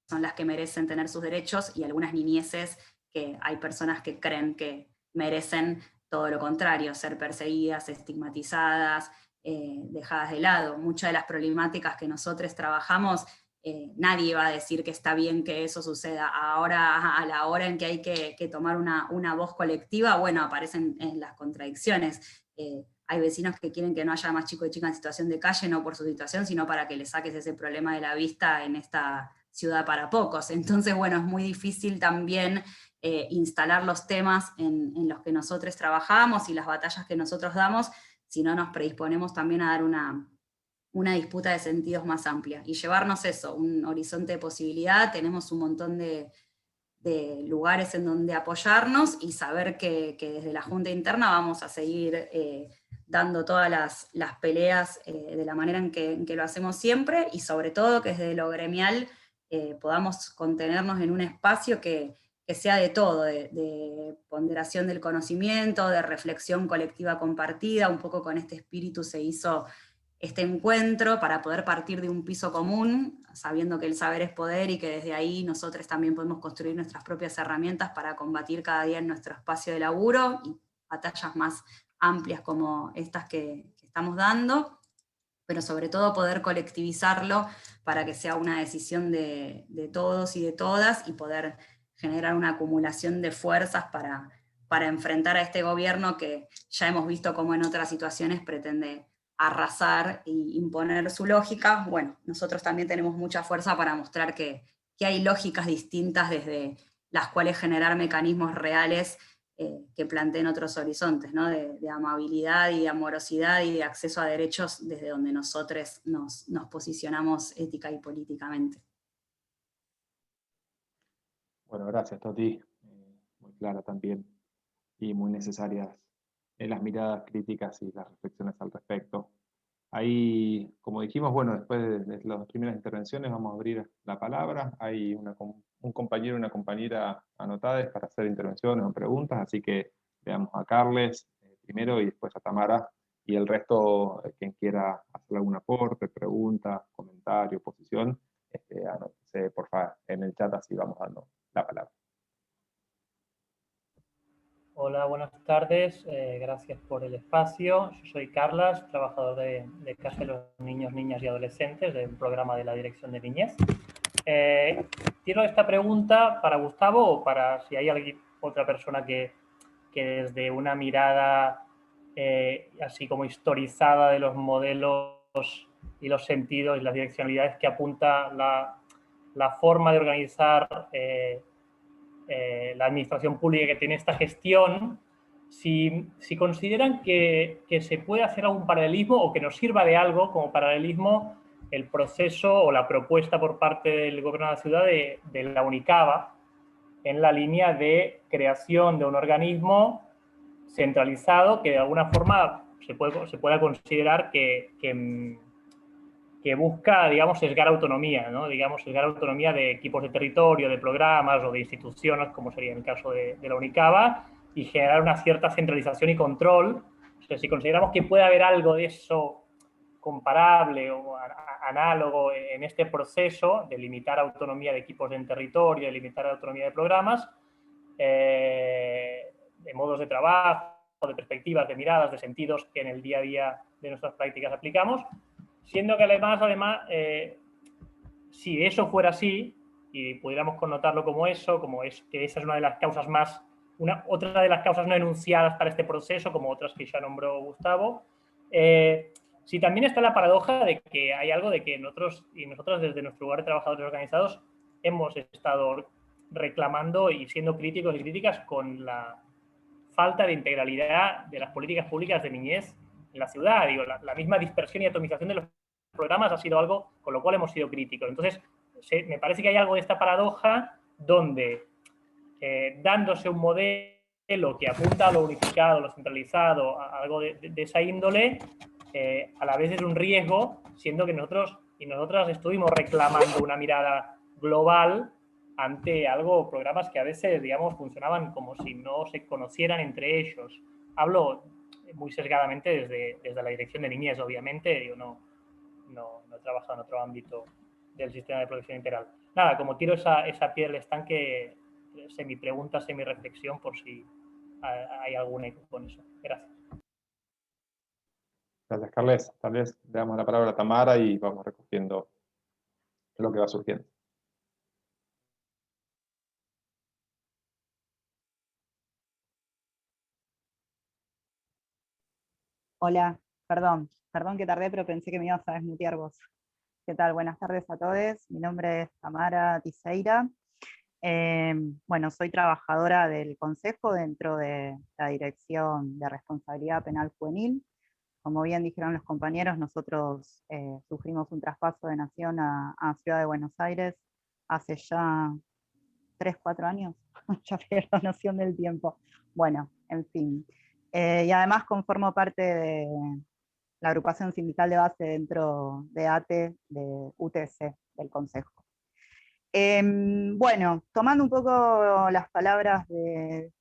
son las que merecen tener sus derechos, y algunas niñeces que hay personas que creen que merecen todo lo contrario, ser perseguidas, estigmatizadas, dejadas de lado. Muchas de las problemáticas que nosotros trabajamos, nadie va a decir que está bien que eso suceda. Ahora, a la hora en que hay que tomar una voz colectiva, bueno, aparecen las contradicciones. Hay vecinos que quieren que no haya más chicos y chicas en situación de calle, no por su situación, sino para que le saques ese problema de la vista en esta ciudad para pocos. Entonces, bueno, es muy difícil también instalar los temas en los que nosotros trabajamos y las batallas que nosotros damos, si no nos predisponemos también a dar una disputa de sentidos más amplia y llevarnos eso, un horizonte de posibilidad. Tenemos un montón de lugares en donde apoyarnos y saber que desde la Junta Interna vamos a seguir dando todas las peleas de la manera en que lo hacemos siempre, y sobre todo que desde lo gremial podamos contenernos en un espacio que sea de todo, de ponderación del conocimiento, de reflexión colectiva compartida. Un poco con este espíritu se hizo este encuentro, para poder partir de un piso común, sabiendo que el saber es poder y que desde ahí nosotros también podemos construir nuestras propias herramientas para combatir cada día en nuestro espacio de laburo, y batallas más amplias como estas que estamos dando, pero sobre todo poder colectivizarlo para que sea una decisión de todos y de todas, y poder generar una acumulación de fuerzas para enfrentar a este gobierno que ya hemos visto cómo en otras situaciones pretende arrasar e imponer su lógica. Bueno, nosotros también tenemos mucha fuerza para mostrar que hay lógicas distintas desde las cuales generar mecanismos reales que planteen otros horizontes, ¿no? De amabilidad y de amorosidad y de acceso a derechos desde donde nosotros nos posicionamos ética y políticamente. Bueno, gracias, Toti. Muy clara también y muy necesarias las miradas críticas y las reflexiones al respecto. Ahí, como dijimos, bueno, después de las primeras intervenciones vamos a abrir la palabra. Hay un compañero y una compañera anotadas para hacer intervenciones o preguntas, así que le damos a Carles primero y después a Tamara, y el resto, quien quiera hacer algún aporte, pregunta, comentario, posición, anótese por favor en el chat, así vamos dando la palabra. Hola, buenas tardes. Gracias por el espacio. Yo soy Carlas, trabajador de Casa de los Niños, Niñas y Adolescentes del programa de la Dirección de Niñez. Tiro esta pregunta para Gustavo o para si hay alguien, otra persona que desde una mirada así como historizada de los modelos y los sentidos y las direccionalidades que apunta la forma de organizar la administración pública que tiene esta gestión, si consideran que se puede hacer algún paralelismo o que nos sirva de algo como paralelismo el proceso o la propuesta por parte del gobierno de la ciudad de la UNICABA en la línea de creación de un organismo centralizado que de alguna forma se pueda considerar que busca, digamos, sesgar autonomía, ¿no? Digamos, sesgar autonomía de equipos de territorio, de programas o de instituciones, como sería en el caso de la UNICABA, y generar una cierta centralización y control. O sea, si consideramos que puede haber algo de eso comparable o análogo en este proceso de limitar autonomía de equipos en territorio, de limitar autonomía de programas, de modos de trabajo, de perspectivas, de miradas, de sentidos que en el día a día de nuestras prácticas aplicamos, siendo que además si eso fuera así y pudiéramos connotarlo como eso, como es que esa es una de las causas otra de las causas no enunciadas para este proceso, como otras que ya nombró Gustavo, sí también está la paradoja de que hay algo de que nosotros y nosotras desde nuestro lugar de trabajadores organizados hemos estado reclamando y siendo críticos y críticas con la falta de integralidad de las políticas públicas de niñez en la ciudad. Digo, la misma dispersión y atomización de los programas ha sido algo con lo cual hemos sido críticos. Entonces, me parece que hay algo de esta paradoja donde, dándose un modelo que apunta a lo unificado, lo centralizado, a algo de esa índole, a la vez es un riesgo, siendo que nosotros y nosotras estuvimos reclamando una mirada global ante programas que a veces, digamos, funcionaban como si no se conocieran entre ellos. Hablo muy sesgadamente desde la dirección de niñez, obviamente, yo no he trabajado en otro ámbito del sistema de protección integral. Nada, como tiro esa piedra del estanque, semi-pregunta, semi-reflexión, por si hay alguna con eso. Gracias. Gracias, Carles. Tal vez le damos la palabra a Tamara y vamos recogiendo lo que va surgiendo. Hola, perdón que tardé, pero pensé que me ibas a desmutear vos. ¿Qué tal? Buenas tardes a todos. Mi nombre es Tamara Tiseira. Bueno, soy trabajadora del Consejo dentro de la Dirección de Responsabilidad Penal Juvenil. Como bien dijeron los compañeros, nosotros sufrimos un traspaso de nación a Ciudad de Buenos Aires hace ya 3, 4 años. Ya pierdo noción del tiempo. Bueno, en fin. Y además conformo parte de la agrupación sindical de base dentro de ATE, de UTC, del Consejo. Bueno, tomando un poco las palabras de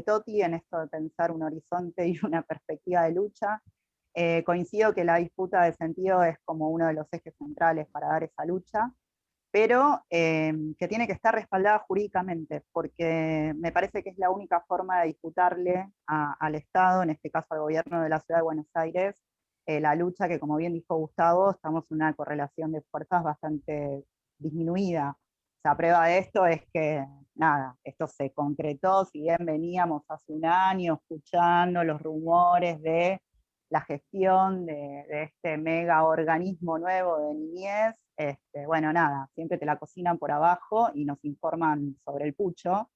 Toti en esto de pensar un horizonte y una perspectiva de lucha, coincido que la disputa de sentido es como uno de los ejes centrales para dar esa lucha, pero que tiene que estar respaldada jurídicamente, porque me parece que es la única forma de disputarle al Estado, en este caso al gobierno de la Ciudad de Buenos Aires, la lucha que, como bien dijo Gustavo, estamos en una correlación de fuerzas bastante disminuida. O sea, prueba de esto es que, nada, esto se concretó, si bien veníamos hace un año escuchando los rumores de la gestión de este mega organismo nuevo de niñez, bueno, nada, siempre te la cocinan por abajo y nos informan sobre el pucho,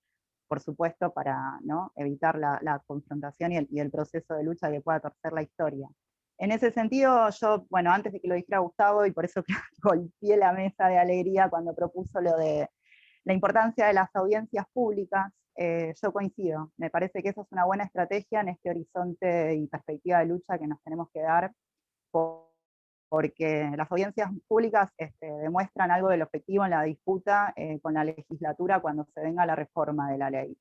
por supuesto, para, ¿no?, evitar la confrontación y el proceso de lucha que pueda torcer la historia. En ese sentido, yo, bueno, antes de que lo dijera Gustavo, y por eso golpeé la mesa de alegría cuando propuso lo de la importancia de las audiencias públicas, yo coincido. Me parece que eso es una buena estrategia en este horizonte y perspectiva de lucha que nos tenemos que dar, porque las audiencias públicas demuestran algo del objetivo en la disputa con la legislatura cuando se venga la reforma de la ley.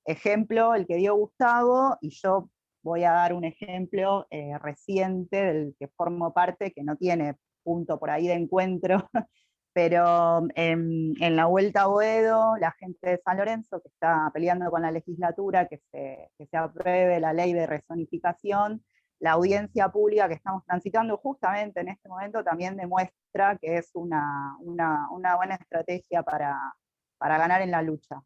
Ejemplo, el que dio Gustavo, y yo voy a dar un ejemplo reciente del que formo parte, que no tiene punto por ahí de encuentro, pero en la Vuelta a Boedo, la gente de San Lorenzo, que está peleando con la legislatura que se apruebe la ley de rezonificación, la audiencia pública que estamos transitando justamente en este momento también demuestra que es una buena estrategia para ganar en la lucha.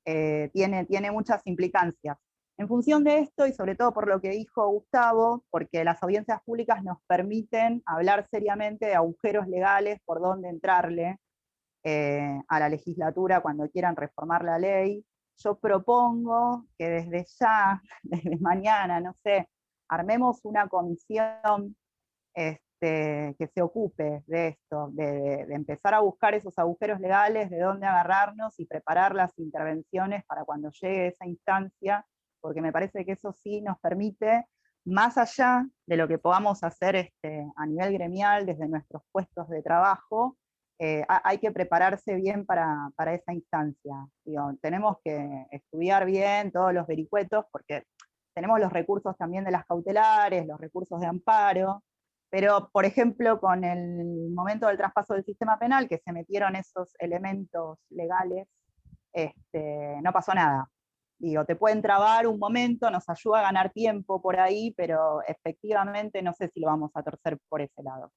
Tiene muchas implicancias. En función de esto, y sobre todo por lo que dijo Gustavo, porque las audiencias públicas nos permiten hablar seriamente de agujeros legales por donde entrarle a la legislatura cuando quieran reformar la ley, yo propongo que desde ya, desde mañana, no sé, armemos una comisión que se ocupe de esto, de empezar a buscar esos agujeros legales, de dónde agarrarnos y preparar las intervenciones para cuando llegue esa instancia, porque me parece que eso sí nos permite, más allá de lo que podamos hacer a nivel gremial, desde nuestros puestos de trabajo, hay que prepararse bien para esa instancia. Digo, tenemos que estudiar bien todos los vericuetos, porque tenemos los recursos también de las cautelares, los recursos de amparo, pero, por ejemplo, con el momento del traspaso del sistema penal, que se metieron esos elementos legales, no pasó nada. Digo, te pueden trabar un momento, nos ayuda a ganar tiempo por ahí, pero efectivamente no sé si lo vamos a torcer por ese lado.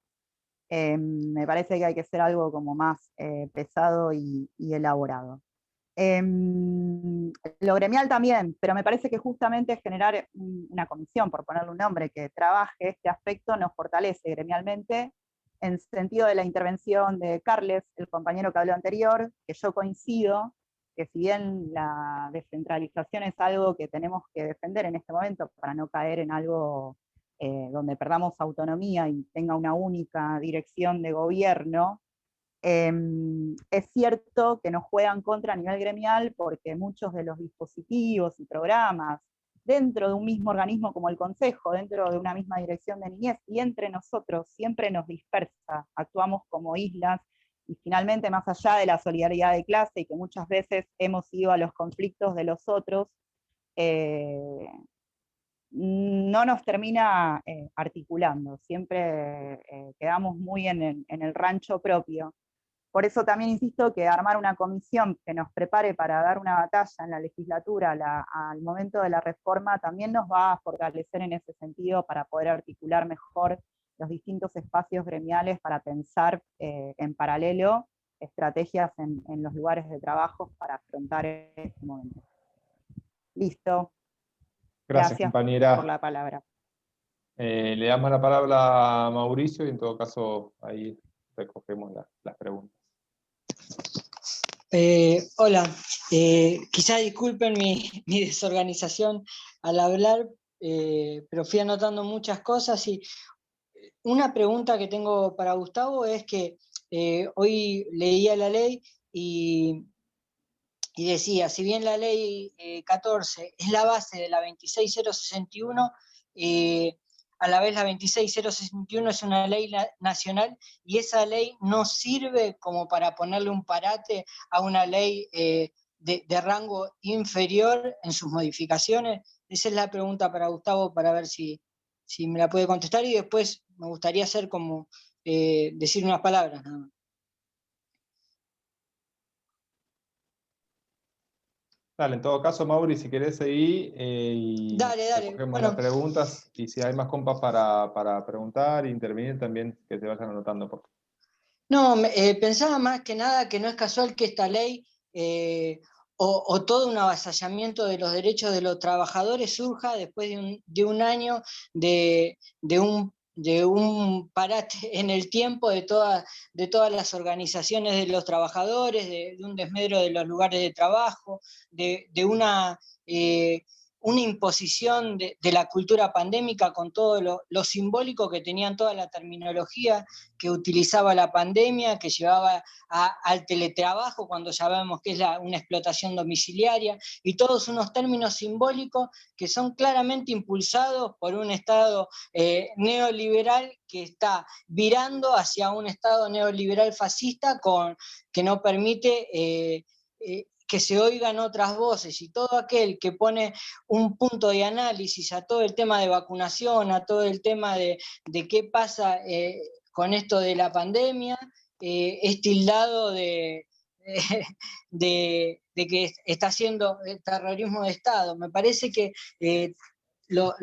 Me parece que hay que ser algo como más pesado y elaborado. Lo gremial también, pero me parece que justamente generar una comisión, por ponerle un nombre, que trabaje este aspecto nos fortalece gremialmente, en sentido de la intervención de Carles, el compañero que habló anterior, que yo coincido, que si bien la descentralización es algo que tenemos que defender en este momento para no caer en algo donde perdamos autonomía y tenga una única dirección de gobierno, es cierto que nos juegan contra a nivel gremial porque muchos de los dispositivos y programas dentro de un mismo organismo como el Consejo, dentro de una misma dirección de niñez, y entre nosotros siempre nos dispersa, actuamos como islas, y finalmente más allá de la solidaridad de clase, y que muchas veces hemos ido a los conflictos de los otros, no nos termina articulando, siempre quedamos muy en el rancho propio. Por eso también insisto que armar una comisión que nos prepare para dar una batalla en la legislatura al momento de la reforma también nos va a fortalecer en ese sentido para poder articular mejor los distintos espacios gremiales para pensar en paralelo estrategias en los lugares de trabajo para afrontar este momento. Listo. Gracias, compañera. Por la palabra. Le damos la palabra a Mauricio y en todo caso ahí recogemos las preguntas. Hola, quizá disculpen mi desorganización al hablar, pero fui anotando muchas cosas y una pregunta que tengo para Gustavo es que hoy leía la ley y decía, si bien la ley 14 es la base de la 26061, a la vez la 26061 es una ley nacional y esa ley no sirve como para ponerle un parate a una ley de rango inferior en sus modificaciones. Esa es la pregunta para Gustavo, para ver si me la puede contestar, y después me gustaría hacer como decir unas palabras nada más. Dale, en todo caso, Mauri, si querés seguir y Dale. recogemos Bueno, las preguntas, y si hay más compas para preguntar e intervenir también, que se vayan anotando. Por no, pensaba más que nada que no es casual que esta ley o todo un avasallamiento de los derechos de los trabajadores surja después de un año de un parate en el tiempo de todas las organizaciones de los trabajadores, de un desmedro de los lugares de trabajo, de una imposición de la cultura pandémica con todo lo simbólico que tenían toda la terminología que utilizaba la pandemia, que llevaba al teletrabajo, cuando ya vemos que es una explotación domiciliaria, y todos unos términos simbólicos que son claramente impulsados por un Estado neoliberal que está virando hacia un Estado neoliberal fascista que no permite que se oigan otras voces, y todo aquel que pone un punto de análisis a todo el tema de vacunación, a todo el tema de qué pasa con esto de la pandemia, es tildado de que está haciendo terrorismo de Estado. Me parece que todos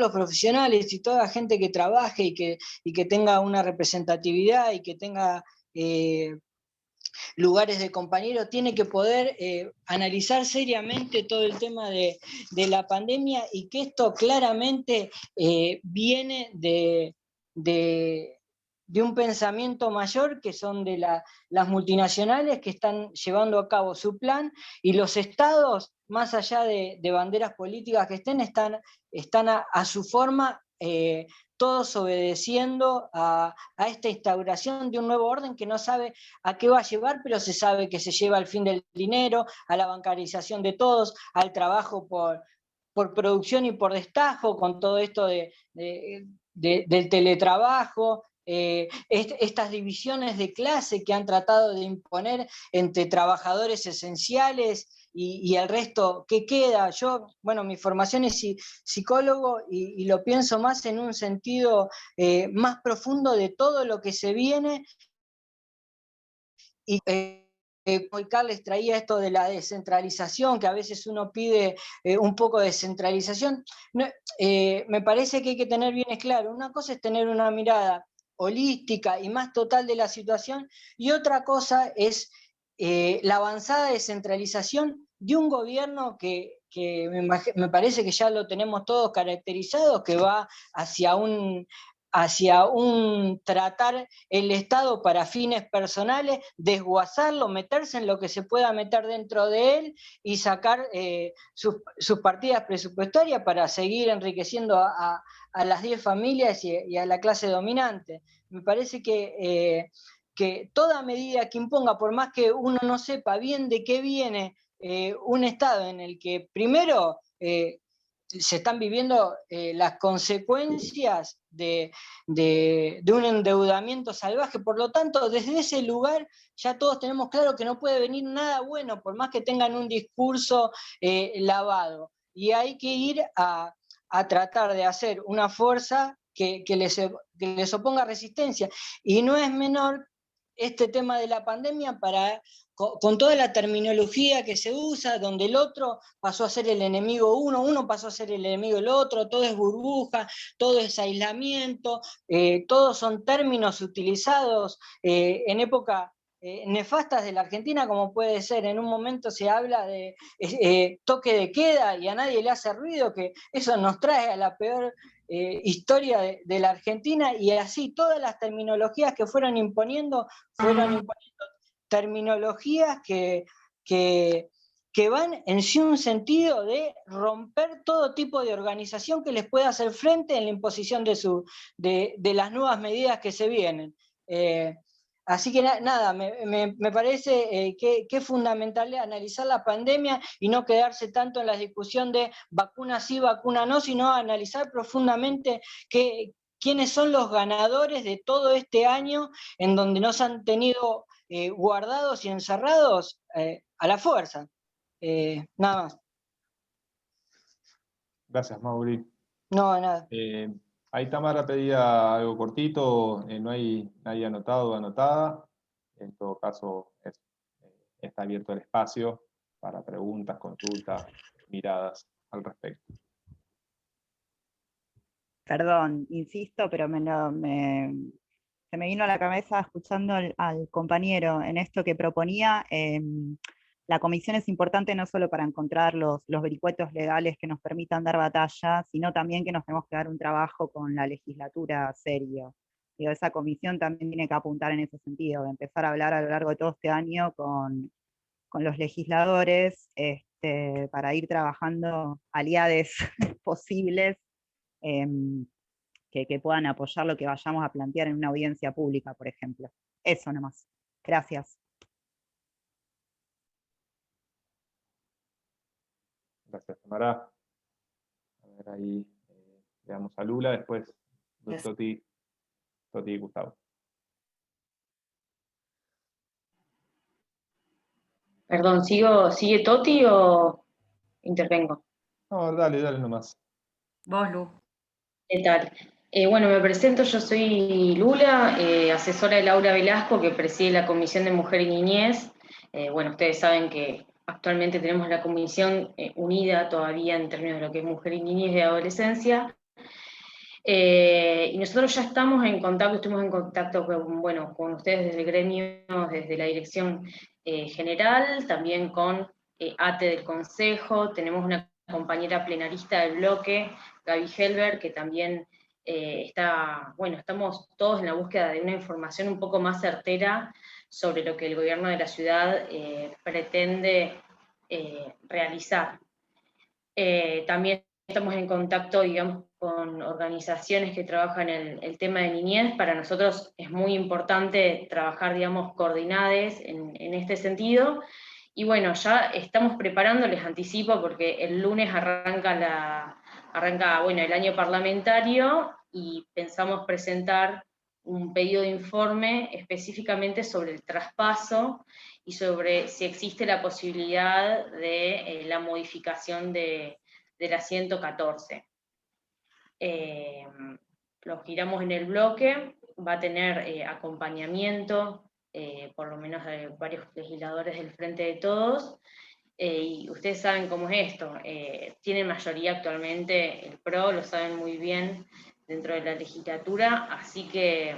los profesionales y toda la gente que trabaje y que tenga una representatividad y que tenga lugares de compañeros, tiene que poder analizar seriamente todo el tema de la pandemia, y que esto claramente viene de un pensamiento mayor, que son de las multinacionales que están llevando a cabo su plan, y los estados, más allá de banderas políticas que están a su forma, todos obedeciendo a esta instauración de un nuevo orden que no sabe a qué va a llevar, pero se sabe que se lleva al fin del dinero, a la bancarización de todos, al trabajo por producción y por destajo, con todo esto del teletrabajo, estas divisiones de clase que han tratado de imponer entre trabajadores esenciales y el resto, ¿qué queda? Bueno, mi formación es psicólogo, y lo pienso más en un sentido más profundo de todo lo que se viene, y hoy Carles traía esto de la descentralización, que a veces uno pide un poco de centralización. No, me parece que hay que tener bien claro, una cosa es tener una mirada holística y más total de la situación, y otra cosa es la avanzada descentralización de un gobierno que me parece que ya lo tenemos todos caracterizado, que va hacia un tratar el Estado para fines personales, desguazarlo, meterse en lo que se pueda meter dentro de él, y sacar sus partidas presupuestarias para seguir enriqueciendo a las 10 familias y a la clase dominante. Me parece que toda medida que imponga, por más que uno no sepa bien de qué viene un Estado en el que primero se están viviendo las consecuencias de un endeudamiento salvaje. Por lo tanto, desde ese lugar ya todos tenemos claro que no puede venir nada bueno, por más que tengan un discurso lavado. Y hay que ir a tratar de hacer una fuerza que les oponga resistencia. Y no es menor este tema de la pandemia con toda la terminología que se usa, donde el otro pasó a ser el enemigo uno pasó a ser el enemigo del otro, todo es burbuja, todo es aislamiento, todos son términos utilizados en época nefastas de la Argentina, como puede ser, en un momento se habla de toque de queda y a nadie le hace ruido, que eso nos trae a la peor historia de la Argentina, y así todas las terminologías que fueron imponiendo terminologías que van en sí un sentido de romper todo tipo de organización que les pueda hacer frente en la imposición de las nuevas medidas que se vienen. Así que nada, me parece que es fundamental analizar la pandemia y no quedarse tanto en la discusión de vacuna sí, vacuna no, sino analizar profundamente quiénes son los ganadores de todo este año, en donde nos han tenido guardados y encerrados a la fuerza. Nada más. Gracias, Mauri. No, nada. Ahí Tamara pedía algo cortito, no hay nadie anotado o anotada. En todo caso, está abierto el espacio para preguntas, consultas, miradas al respecto. Perdón, insisto, pero se me vino a la cabeza escuchando al compañero en esto que proponía, la comisión es importante no solo para encontrar los vericuetos legales que nos permitan dar batalla, sino también que nos tenemos que dar un trabajo con la legislatura serio. Digo, esa comisión también tiene que apuntar en ese sentido, de empezar a hablar a lo largo de todo este año con los legisladores, para ir trabajando aliades posibles, que puedan apoyar lo que vayamos a plantear en una audiencia pública, por ejemplo. Eso nomás. Gracias. Gracias, Tamara. A ver, ahí le damos a Lula, después Toti y Gustavo. Perdón, ¿sigue Toti o intervengo? No, dale nomás. Vos, Lu. ¿Qué tal? Bueno, me presento, yo soy Lula, asesora de Laura Velasco, que preside la Comisión de Mujer y Niñez. Bueno, ustedes saben que actualmente tenemos la comisión unida todavía en términos de lo que es mujer y niñez y adolescencia. Y nosotros ya estamos en contacto, estuvimos en contacto con ustedes desde el gremio, desde la dirección general, también con ATE del Consejo, tenemos una compañera plenarista del bloque, Gaby Helber, que también estamos todos en la búsqueda de una información un poco más certera sobre lo que el gobierno de la ciudad pretende realizar. También estamos en contacto, digamos, con organizaciones que trabajan el tema de niñez. Para nosotros es muy importante trabajar, digamos, coordinadas en este sentido. Y bueno, ya estamos preparando, les anticipo, porque el lunes arranca el año parlamentario y pensamos presentar un pedido de informe específicamente sobre el traspaso y sobre si existe la posibilidad de la modificación de la 114. Lo giramos en el bloque, va a tener acompañamiento, por lo menos de varios legisladores del Frente de Todos, y ustedes saben cómo es esto, tiene mayoría actualmente el PRO, lo saben muy bien dentro de la legislatura, así que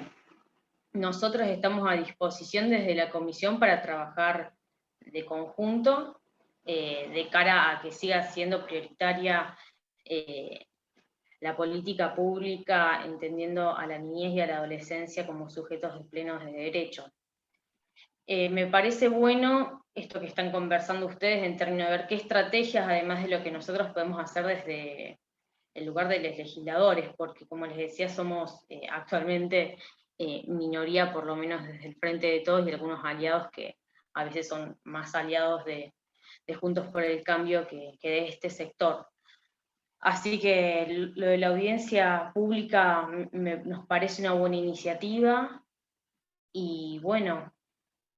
nosotros estamos a disposición desde la comisión para trabajar de conjunto, de cara a que siga siendo prioritaria la política pública, entendiendo a la niñez y a la adolescencia como sujetos de plenos de derecho. Me parece bueno esto que están conversando ustedes en términos de ver qué estrategias, además de lo que nosotros podemos hacer desde el lugar de los legisladores, porque como les decía, somos actualmente minoría, por lo menos desde el Frente de Todos, y algunos aliados que a veces son más aliados de Juntos por el Cambio que de este sector. Así que lo de la audiencia pública nos parece una buena iniciativa, y bueno,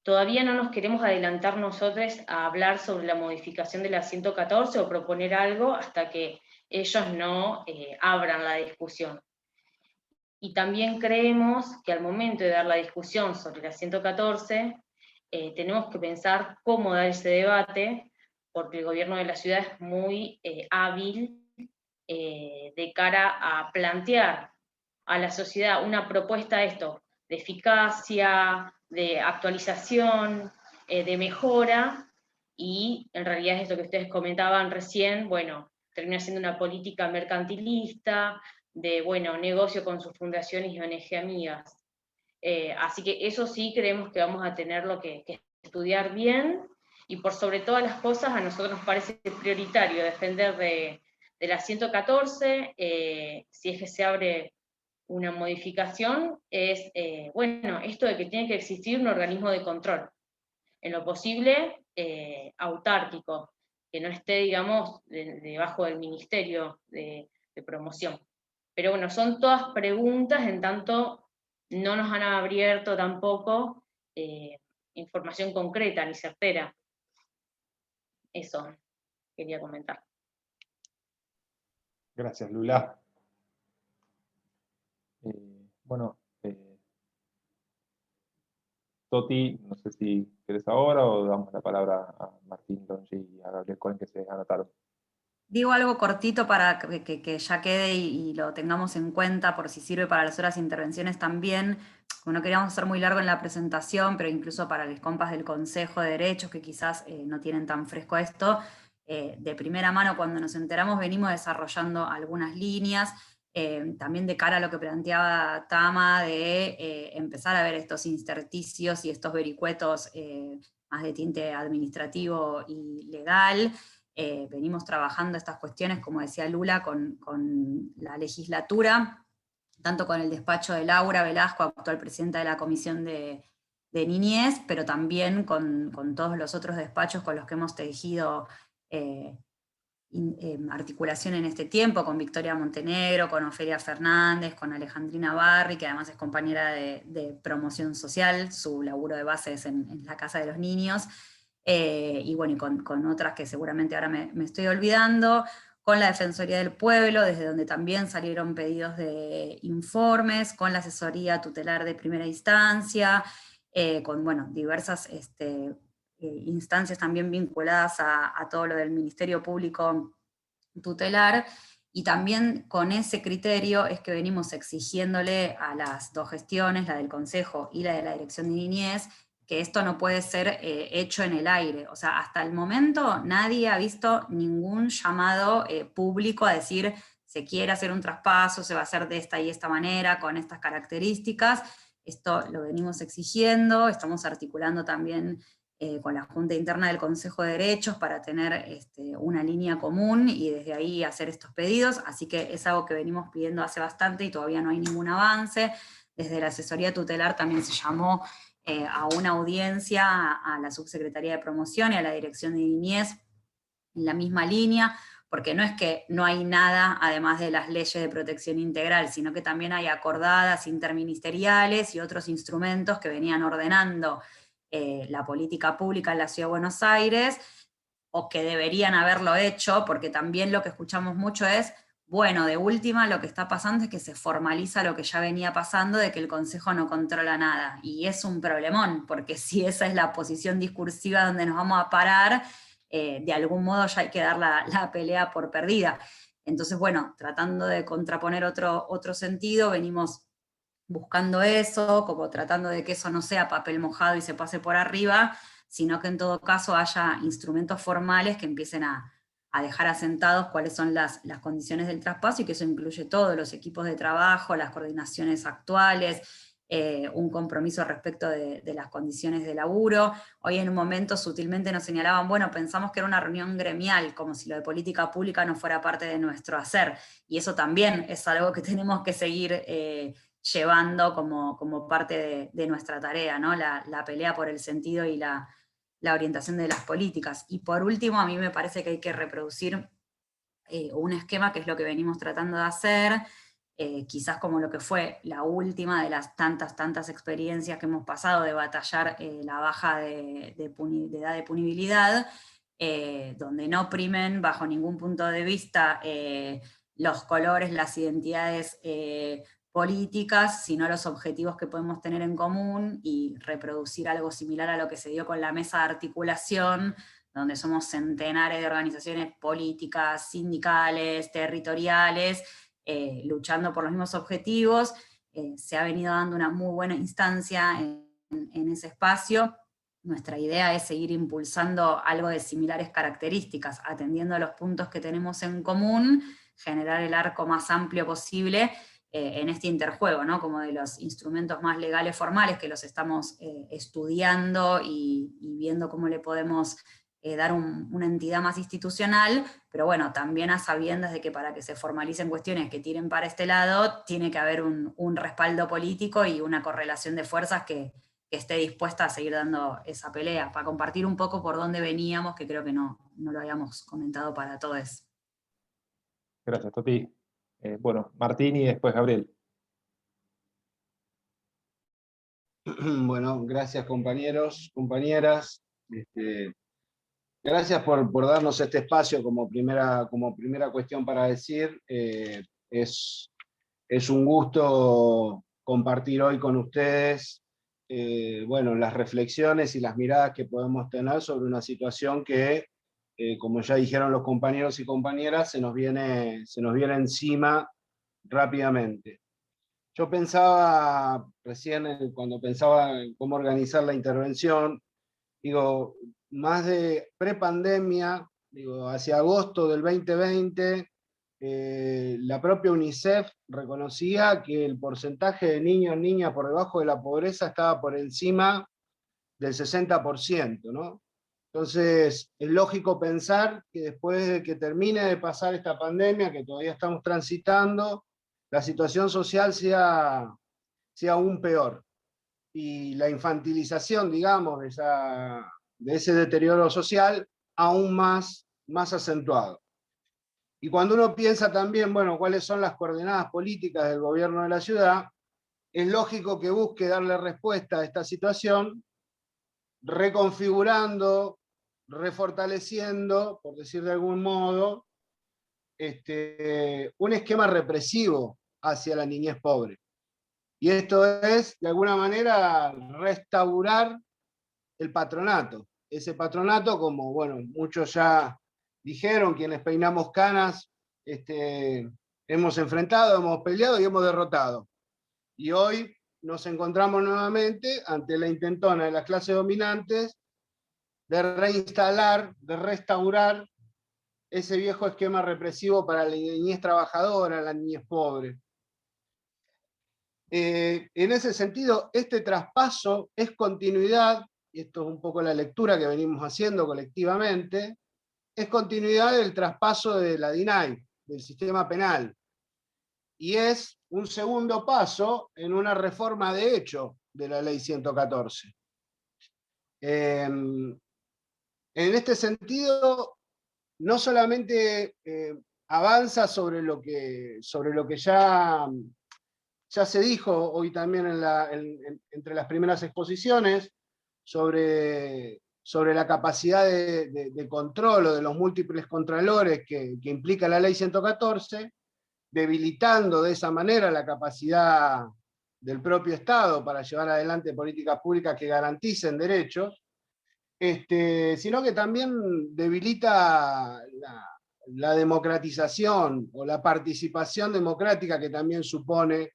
todavía no nos queremos adelantar nosotros a hablar sobre la modificación de la 114 o proponer algo hasta que ellos no abran la discusión. Y también creemos que al momento de dar la discusión sobre la 114, tenemos que pensar cómo dar ese debate, porque el gobierno de la ciudad es muy hábil de cara a plantear a la sociedad una propuesta de eficacia, de actualización, de mejora, y en realidad es esto que ustedes comentaban recién, bueno, termina siendo una política mercantilista, de, negocio con sus fundaciones y ONG amigas. Así que eso sí creemos que vamos a tenerlo que estudiar bien, y por sobre todas las cosas a nosotros nos parece prioritario defender de la 114, si es que se abre una modificación, es, esto de que tiene que existir un organismo de control, en lo posible autárquico, que no esté, digamos, debajo del Ministerio de Promoción. Pero bueno, son todas preguntas, en tanto no nos han abierto tampoco información concreta ni certera. Eso quería comentar. Gracias, Lula. Toti, no sé si querés ahora o damos la palabra a Martín Dongi y a Gabriel Cohen, que se anotaron. Digo algo cortito para que ya quede y lo tengamos en cuenta por si sirve para las otras intervenciones también. no queríamos hacer muy largo en la presentación, pero incluso para los compas del Consejo de Derechos, que quizás no tienen tan fresco esto, de primera mano cuando nos enteramos venimos desarrollando algunas líneas, también de cara a lo que planteaba Tama, de empezar a ver estos intersticios y estos vericuetos más de tinte administrativo y legal. Venimos trabajando estas cuestiones, como decía Lula, con la legislatura, tanto con el despacho de Laura Velasco, actual presidenta de la Comisión de Niñez, pero también con todos los otros despachos con los que hemos tejido articulación en este tiempo, con Victoria Montenegro, con Ofelia Fernández, con Alejandrina Barri, que además es compañera de promoción social, su laburo de base es en la Casa de los Niños, y bueno, y con otras que seguramente ahora me estoy olvidando, con la Defensoría del Pueblo, desde donde también salieron pedidos de informes, con la Asesoría Tutelar de Primera Instancia, con bueno, diversas instancias también vinculadas a todo lo del Ministerio Público Tutelar, y también con ese criterio es que venimos exigiéndole a las dos gestiones, la del Consejo y la de la Dirección de Niñez, que esto no puede ser hecho en el aire. O sea, hasta el momento nadie ha visto ningún llamado público a decir se quiere hacer un traspaso, se va a hacer de esta y esta manera, con estas características. Esto lo venimos exigiendo, estamos articulando también con la Junta Interna del Consejo de Derechos para tener una línea común y desde ahí hacer estos pedidos, así que es algo que venimos pidiendo hace bastante y todavía no hay ningún avance. Desde la asesoría tutelar también se llamó a una audiencia a la Subsecretaría de Promoción y a la Dirección de Niñez en la misma línea, porque no es que no hay nada además de las leyes de protección integral, sino que también hay acordadas interministeriales y otros instrumentos que venían ordenando la política pública en la Ciudad de Buenos Aires, o que deberían haberlo hecho, porque también lo que escuchamos mucho es, bueno, de última lo que está pasando es que se formaliza lo que ya venía pasando, de que el Consejo no controla nada, y es un problemón, porque si esa es la posición discursiva donde nos vamos a parar, de algún modo ya hay que dar la pelea por perdida. Entonces, bueno, tratando de contraponer otro sentido, venimos buscando eso, como tratando de que eso no sea papel mojado y se pase por arriba, sino que en todo caso haya instrumentos formales que empiecen a dejar asentados cuáles son las condiciones del traspaso, y que eso incluye todos los equipos de trabajo, las coordinaciones actuales, un compromiso respecto de las condiciones de laburo. Hoy en un momento sutilmente nos señalaban, bueno, pensamos que era una reunión gremial, como si lo de política pública no fuera parte de nuestro hacer, y eso también es algo que tenemos que seguir llevando como parte de nuestra tarea, ¿no? La pelea por el sentido y la orientación de las políticas. Y por último, a mí me parece que hay que reproducir un esquema, que es lo que venimos tratando de hacer, quizás como lo que fue la última de las tantas experiencias que hemos pasado de batallar la baja de edad de punibilidad, donde no primen bajo ningún punto de vista los colores, las identidades políticas, sino los objetivos que podemos tener en común, y reproducir algo similar a lo que se dio con la mesa de articulación, donde somos centenares de organizaciones políticas, sindicales, territoriales, luchando por los mismos objetivos. Se ha venido dando una muy buena instancia en ese espacio. Nuestra idea es seguir impulsando algo de similares características, atendiendo a los puntos que tenemos en común, generar el arco más amplio posible en este interjuego, ¿no? Como de los instrumentos más legales formales, que los estamos estudiando y viendo cómo le podemos dar una entidad más institucional, pero bueno, también a sabiendas de que para que se formalicen cuestiones que tiren para este lado, tiene que haber un respaldo político y una correlación de fuerzas que esté dispuesta a seguir dando esa pelea, para compartir un poco por dónde veníamos, que creo que no lo habíamos comentado para todos. Gracias, Toti. Bueno, Martín y después Gabriel. Bueno, gracias compañeros, compañeras. Gracias por darnos este espacio como primera cuestión para decir. Es un gusto compartir hoy con ustedes bueno, las reflexiones y las miradas que podemos tener sobre una situación que, como ya dijeron los compañeros y compañeras, se nos viene encima rápidamente. Yo pensaba recién, cuando pensaba en cómo organizar la intervención, digo, más de prepandemia, digo, hacia agosto del 2020, la propia UNICEF reconocía que el porcentaje de niños y niñas por debajo de la pobreza estaba por encima del 60%, ¿no? Entonces, es lógico pensar que después de que termine de pasar esta pandemia, que todavía estamos transitando, la situación social sea aún peor. Y la infantilización, digamos, de ese deterioro social aún más acentuado. Y cuando uno piensa también, bueno, cuáles son las coordenadas políticas del gobierno de la ciudad, es lógico que busque darle respuesta a esta situación, reconfigurando, refortaleciendo, por decir de algún modo, un esquema represivo hacia la niñez pobre. Y esto es, de alguna manera, restaurar el patronato. Ese patronato, como bueno, muchos ya dijeron, quienes peinamos canas, hemos enfrentado, hemos peleado y hemos derrotado. Y hoy nos encontramos nuevamente ante la intentona de las clases dominantes de reinstalar, de restaurar ese viejo esquema represivo para la niñez trabajadora, la niñez pobre. En ese sentido, este traspaso es continuidad, y esto es un poco la lectura que venimos haciendo colectivamente, es continuidad del traspaso de la DINAI, del sistema penal, y es un segundo paso en una reforma de hecho de la ley 114. En este sentido, no solamente avanza sobre lo que ya se dijo hoy también entre las primeras exposiciones, sobre la capacidad de control o de los múltiples contralores que implica la ley 114, debilitando de esa manera la capacidad del propio Estado para llevar adelante políticas públicas que garanticen derechos, sino que también debilita la democratización o la participación democrática que también supone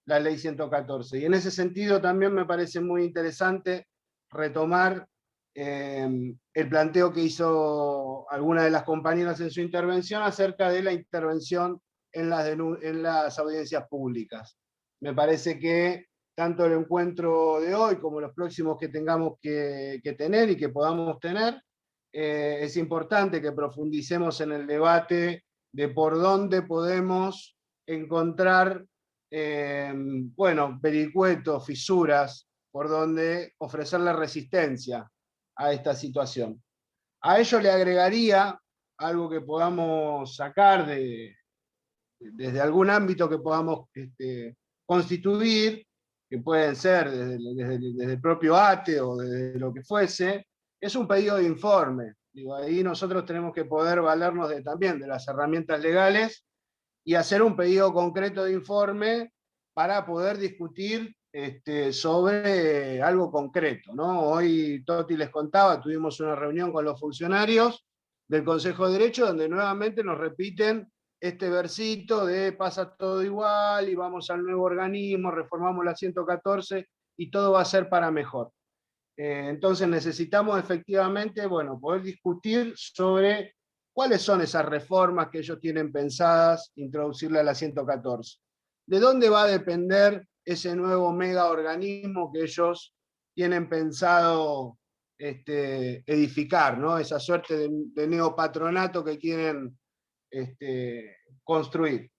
la ley 114. Y en ese sentido también me parece muy interesante retomar el planteo que hizo alguna de las compañeras en su intervención acerca de la intervención en las audiencias públicas. Me parece que tanto el encuentro de hoy como los próximos que tengamos que tener y que podamos tener, es importante que profundicemos en el debate de por dónde podemos encontrar vericuetos, fisuras, por donde ofrecerle resistencia a esta situación. A ello le agregaría algo que podamos sacar desde algún ámbito que podamos constituir, que pueden ser desde el propio ATE o desde lo que fuese, es un pedido de informe. Digo, ahí nosotros tenemos que poder valernos también de las herramientas legales y hacer un pedido concreto de informe para poder discutir sobre algo concreto, ¿no? Hoy Toti les contaba, tuvimos una reunión con los funcionarios del Consejo de Derecho donde nuevamente nos repiten este versito de pasa todo igual y vamos al nuevo organismo, reformamos la 114 y todo va a ser para mejor. Entonces necesitamos efectivamente, poder discutir sobre cuáles son esas reformas que ellos tienen pensadas introducirle a la 114. ¿De dónde va a depender ese nuevo mega organismo que ellos tienen pensado edificar, ¿no? Esa suerte de neopatronato que quieren construir?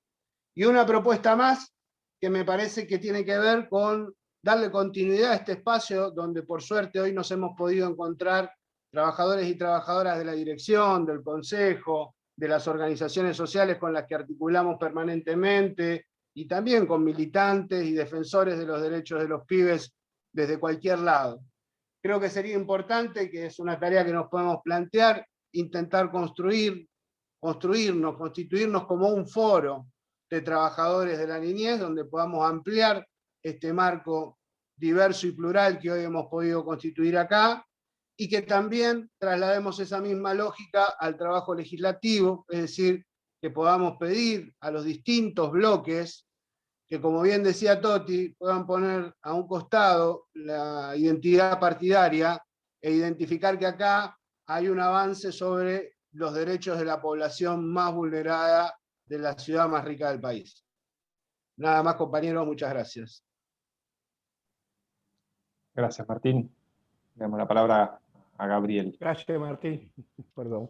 Y una propuesta más que me parece que tiene que ver con darle continuidad a este espacio donde por suerte hoy nos hemos podido encontrar trabajadores y trabajadoras de la dirección, del consejo, de las organizaciones sociales con las que articulamos permanentemente, y también con militantes y defensores de los derechos de los pibes desde cualquier lado. Creo que sería importante, que es una tarea que nos podemos plantear, intentar constituirnos como un foro de trabajadores de la niñez, donde podamos ampliar este marco diverso y plural que hoy hemos podido constituir acá, y que también traslademos esa misma lógica al trabajo legislativo, es decir, que podamos pedir a los distintos bloques que, como bien decía Toti, puedan poner a un costado la identidad partidaria e identificar que acá hay un avance sobre los derechos de la población más vulnerada de la ciudad más rica del país. Nada más, compañeros, muchas gracias. Gracias, Martín. Le damos la palabra a Gabriel. Gracias, Martín. Perdón.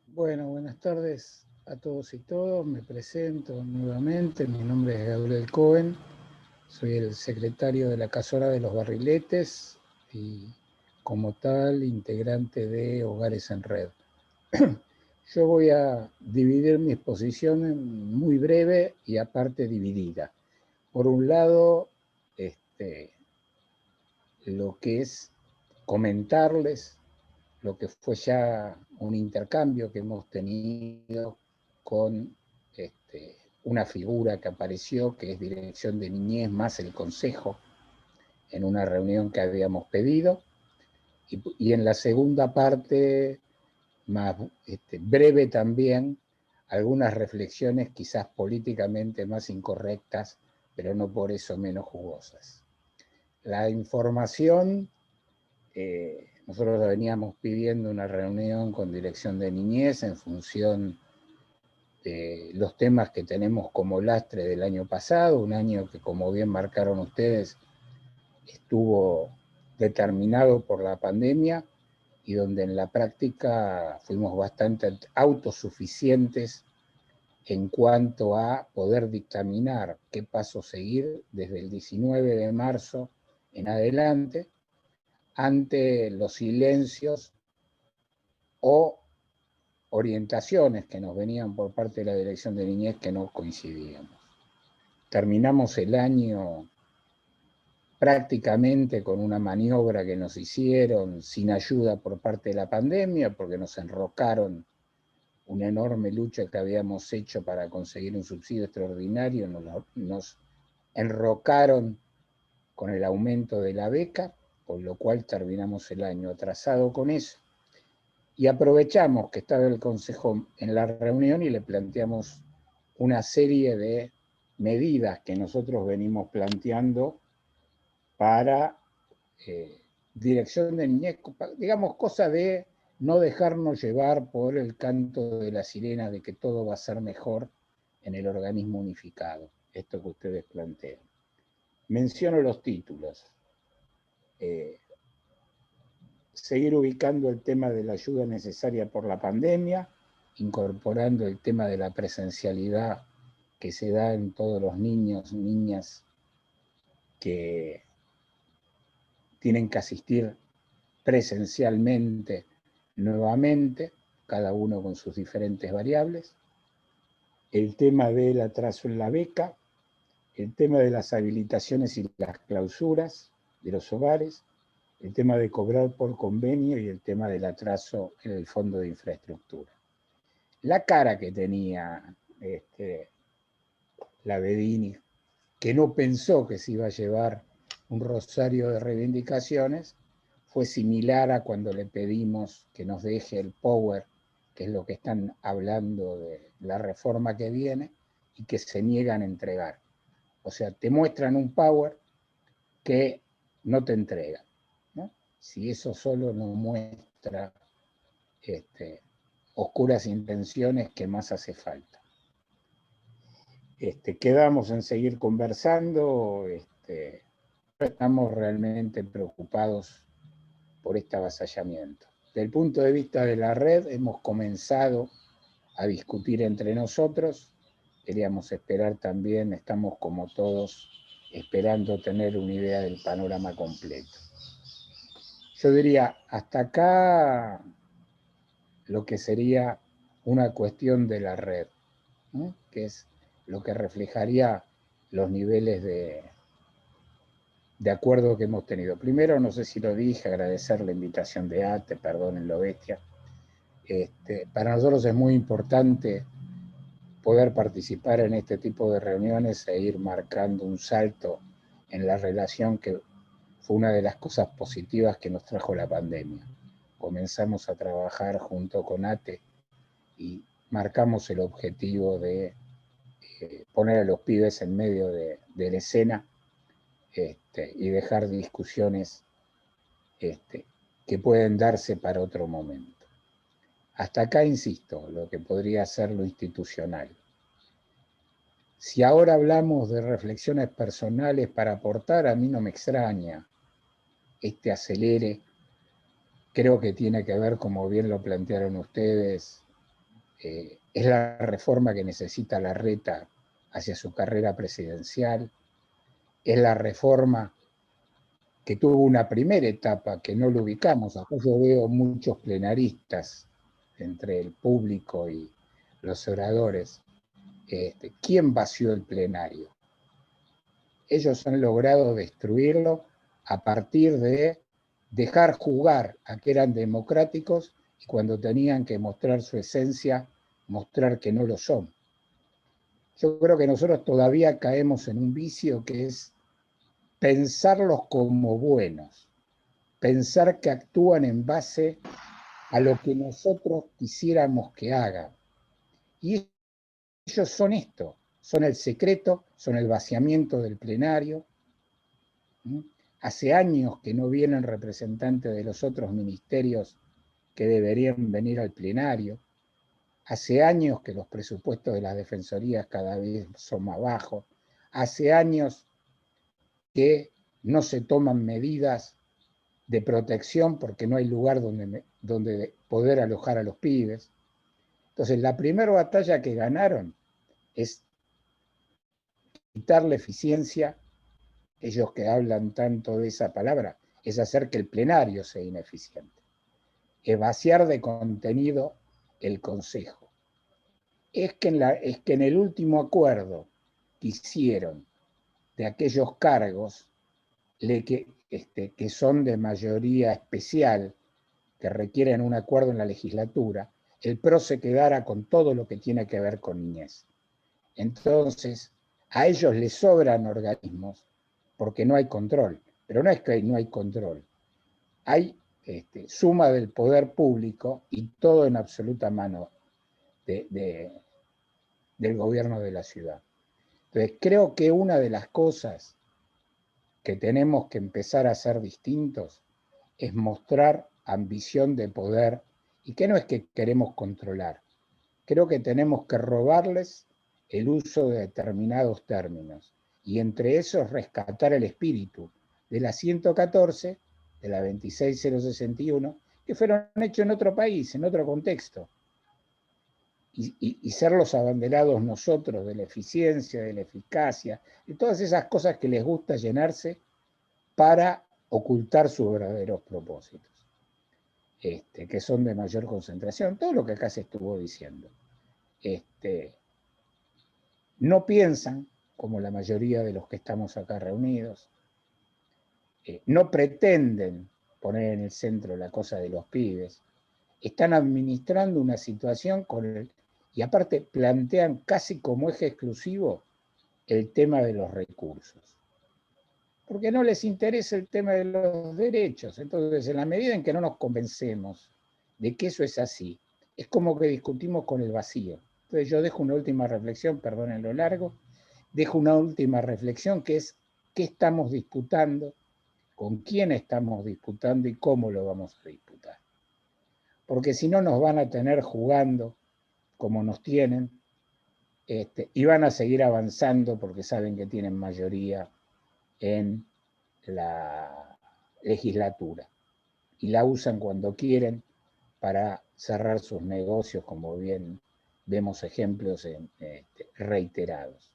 Bueno, buenas tardes a todos y todas. Me presento nuevamente. Mi nombre es Gabriel Cohen. Soy el secretario de la Casora de los Barriletes y, como tal, integrante de Hogares en Red. Yo voy a dividir mi exposición en muy breve y aparte dividida. Por un lado, lo que es comentarles lo que fue ya un intercambio que hemos tenido con una figura que apareció, que es Dirección de Niñez más el Consejo, en una reunión que habíamos pedido, y en la segunda parte, más breve también, algunas reflexiones quizás políticamente más incorrectas, pero no por eso menos jugosas. La información, nosotros veníamos pidiendo una reunión con Dirección de Niñez en función de los temas que tenemos como lastre del año pasado, un año que, como bien marcaron ustedes, estuvo determinado por la pandemia y donde en la práctica fuimos bastante autosuficientes en cuanto a poder dictaminar qué paso seguir desde el 19 de marzo en adelante ante los silencios o orientaciones que nos venían por parte de la Dirección de Niñez que no coincidíamos. Terminamos el año prácticamente con una maniobra que nos hicieron sin ayuda por parte de la pandemia, porque nos enrocaron una enorme lucha que habíamos hecho para conseguir un subsidio extraordinario, nos enrocaron con el aumento de la beca, con lo cual terminamos el año atrasado con eso. Y aprovechamos que estaba el Consejo en la reunión y le planteamos una serie de medidas que nosotros venimos planteando para Dirección de Niñez, digamos, cosa de no dejarnos llevar por el canto de la sirena de que todo va a ser mejor en el organismo unificado, esto que ustedes plantean. Menciono los títulos. Seguir ubicando el tema de la ayuda necesaria por la pandemia, incorporando el tema de la presencialidad que se da en todos los niños, niñas que tienen que asistir presencialmente nuevamente, cada uno con sus diferentes variables. El tema del atraso en la beca, el tema de las habilitaciones y las clausuras de los hogares, el tema de cobrar por convenio y el tema del atraso en el fondo de infraestructura. La cara que tenía la Bedini, que no pensó que se iba a llevar un rosario de reivindicaciones, fue similar a cuando le pedimos que nos deje el power, que es lo que están hablando de la reforma que viene, y que se niegan a entregar. O sea, te muestran un power que no te entregan, ¿no? Si eso solo no muestra oscuras intenciones, ¿qué más hace falta? Quedamos en seguir conversando. Estamos realmente preocupados por este avasallamiento. Desde el punto de vista de la red, hemos comenzado a discutir entre nosotros. Queríamos esperar también, estamos como todos esperando tener una idea del panorama completo. Yo diría, hasta acá lo que sería una cuestión de la red, ¿no? Que es lo que reflejaría los niveles de acuerdo que hemos tenido. Primero, no sé si lo dije, agradecer la invitación de ATE, perdonen lo bestia. Para nosotros es muy importante poder participar en este tipo de reuniones e ir marcando un salto en la relación que fue una de las cosas positivas que nos trajo la pandemia. Comenzamos a trabajar junto con ATE y marcamos el objetivo de poner a los pibes en medio de la escena y dejar discusiones que pueden darse para otro momento. Hasta acá, insisto, lo que podría ser lo institucional. Si ahora hablamos de reflexiones personales para aportar, a mí no me extraña este acelere. Creo que tiene que ver, como bien lo plantearon ustedes, es la reforma que necesita Larreta hacia su carrera presidencial, es la reforma que tuvo una primera etapa que no lo ubicamos. Acá yo veo muchos plenaristas entre el público y los oradores. ¿Quién vació el plenario? Ellos han logrado destruirlo a partir de dejar jugar a que eran democráticos y cuando tenían que mostrar su esencia, mostrar que no lo son. Yo creo que nosotros todavía caemos en un vicio que es pensarlos como buenos, pensar que actúan en base a lo que nosotros quisiéramos que hagan. Y ellos son esto, son el secreto, son el vaciamiento del plenario. Hace años que no vienen representantes de los otros ministerios que deberían venir al plenario. Hace años que los presupuestos de las defensorías cada vez son más bajos. Hace años que no se toman medidas de protección porque no hay lugar donde poder alojar a los pibes. Entonces, la primera batalla que ganaron es quitarle eficiencia. Ellos que hablan tanto de esa palabra, es hacer que el plenario sea ineficiente. Es vaciar de contenido el Consejo. Es que en el último acuerdo que hicieron de aquellos cargos que son de mayoría especial, que requieren un acuerdo en la legislatura, el PRO se quedara con todo lo que tiene que ver con niñez. Entonces, a ellos les sobran organismos porque no hay control. Pero no es que no hay control. Hay suma del poder público y todo en absoluta mano del gobierno de la ciudad. Entonces, creo que una de las cosas que tenemos que empezar a hacer distintos es mostrar ambición de poder y que no es que queremos controlar. Creo que tenemos que robarles el uso de determinados términos y entre esos rescatar el espíritu de la 114, de la 26061, que fueron hechos en otro país, en otro contexto. Y ser los abanderados nosotros de la eficiencia, de la eficacia, de todas esas cosas que les gusta llenarse para ocultar sus verdaderos propósitos, que son de mayor concentración, todo lo que acá se estuvo diciendo. No piensan, como la mayoría de los que estamos acá reunidos, no pretenden poner en el centro la cosa de los pibes, están administrando una situación y aparte plantean casi como eje exclusivo el tema de los recursos. Porque no les interesa el tema de los derechos. Entonces, en la medida en que no nos convencemos de que eso es así, es como que discutimos con el vacío. Entonces yo dejo una última reflexión, perdonen lo largo, dejo una última reflexión que es qué estamos disputando, con quién estamos disputando y cómo lo vamos a disputar. Porque si no nos van a tener jugando como nos tienen y van a seguir avanzando porque saben que tienen mayoría en la legislatura y la usan cuando quieren para cerrar sus negocios, como bien vemos ejemplos reiterados.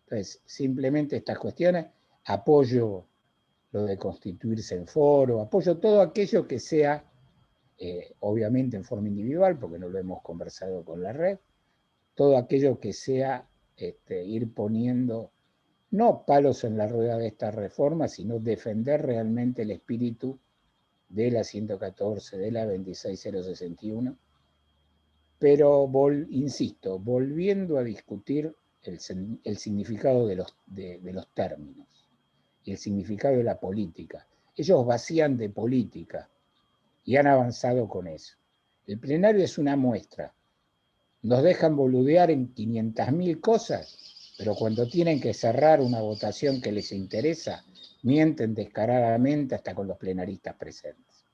Entonces, simplemente estas cuestiones, apoyo lo de constituirse en foro, apoyo todo aquello que sea, obviamente en forma individual, porque no lo hemos conversado con la red, todo aquello que sea ir poniendo no palos en la rueda de esta reforma, sino defender realmente el espíritu de la 114, de la 26061, pero insisto, volviendo a discutir el significado de los términos y el significado de la política. Ellos vacían de política y han avanzado con eso. El plenario es una muestra nos dejan boludear en 500.000 cosas, pero cuando tienen que cerrar una votación que les interesa, mienten descaradamente hasta con los plenaristas presentes.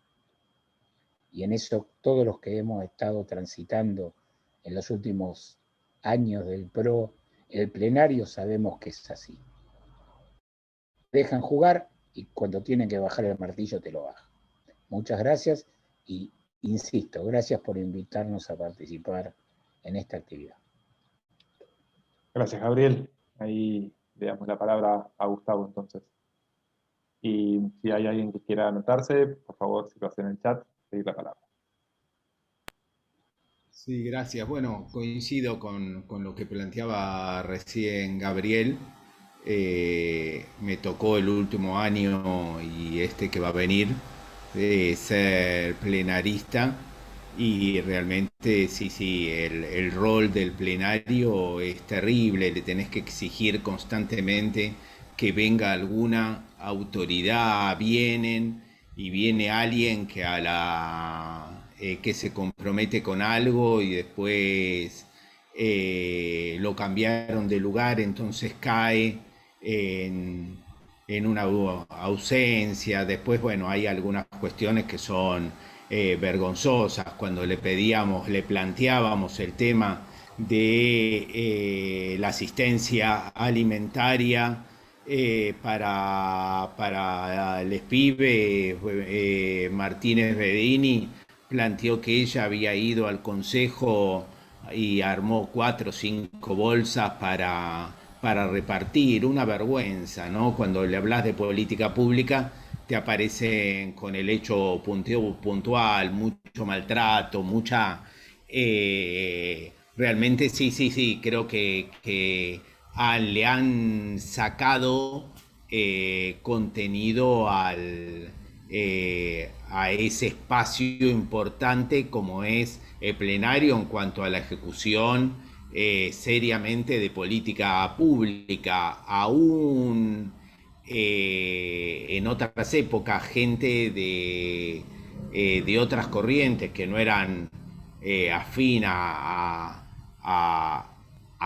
Y en eso todos los que hemos estado transitando en los últimos años del PRO, el plenario, sabemos que es así. Dejan jugar y cuando tienen que bajar el martillo te lo bajan. Muchas gracias y insisto, gracias por invitarnos a participar en esta actividad. Gracias, Gabriel. Ahí le damos la palabra a Gustavo entonces. Y si hay alguien que quiera anotarse, por favor, si lo hace en el chat, pedir la palabra. Sí, gracias. Bueno, coincido con lo que planteaba recién Gabriel. Me tocó el último año y este que va a venir de ser plenarista y realmente sí, el rol del plenario es terrible, le tenés que exigir constantemente que venga alguna autoridad, viene alguien que que se compromete con algo y después lo cambiaron de lugar, entonces cae en una ausencia. Después, bueno, hay algunas cuestiones que son vergonzosas. Cuando le planteábamos el tema de la asistencia alimentaria para les pibes, Martínez Bedini planteó que ella había ido al consejo y armó 4 o 5 bolsas para repartir. Una vergüenza, ¿no? Cuando le hablas de política pública te aparecen con el hecho puntual, mucho maltrato, realmente sí, creo que le han sacado contenido a ese espacio importante como es el plenario en cuanto a la ejecución seriamente de política pública. Aún en otras épocas gente de otras corrientes que no eran afín a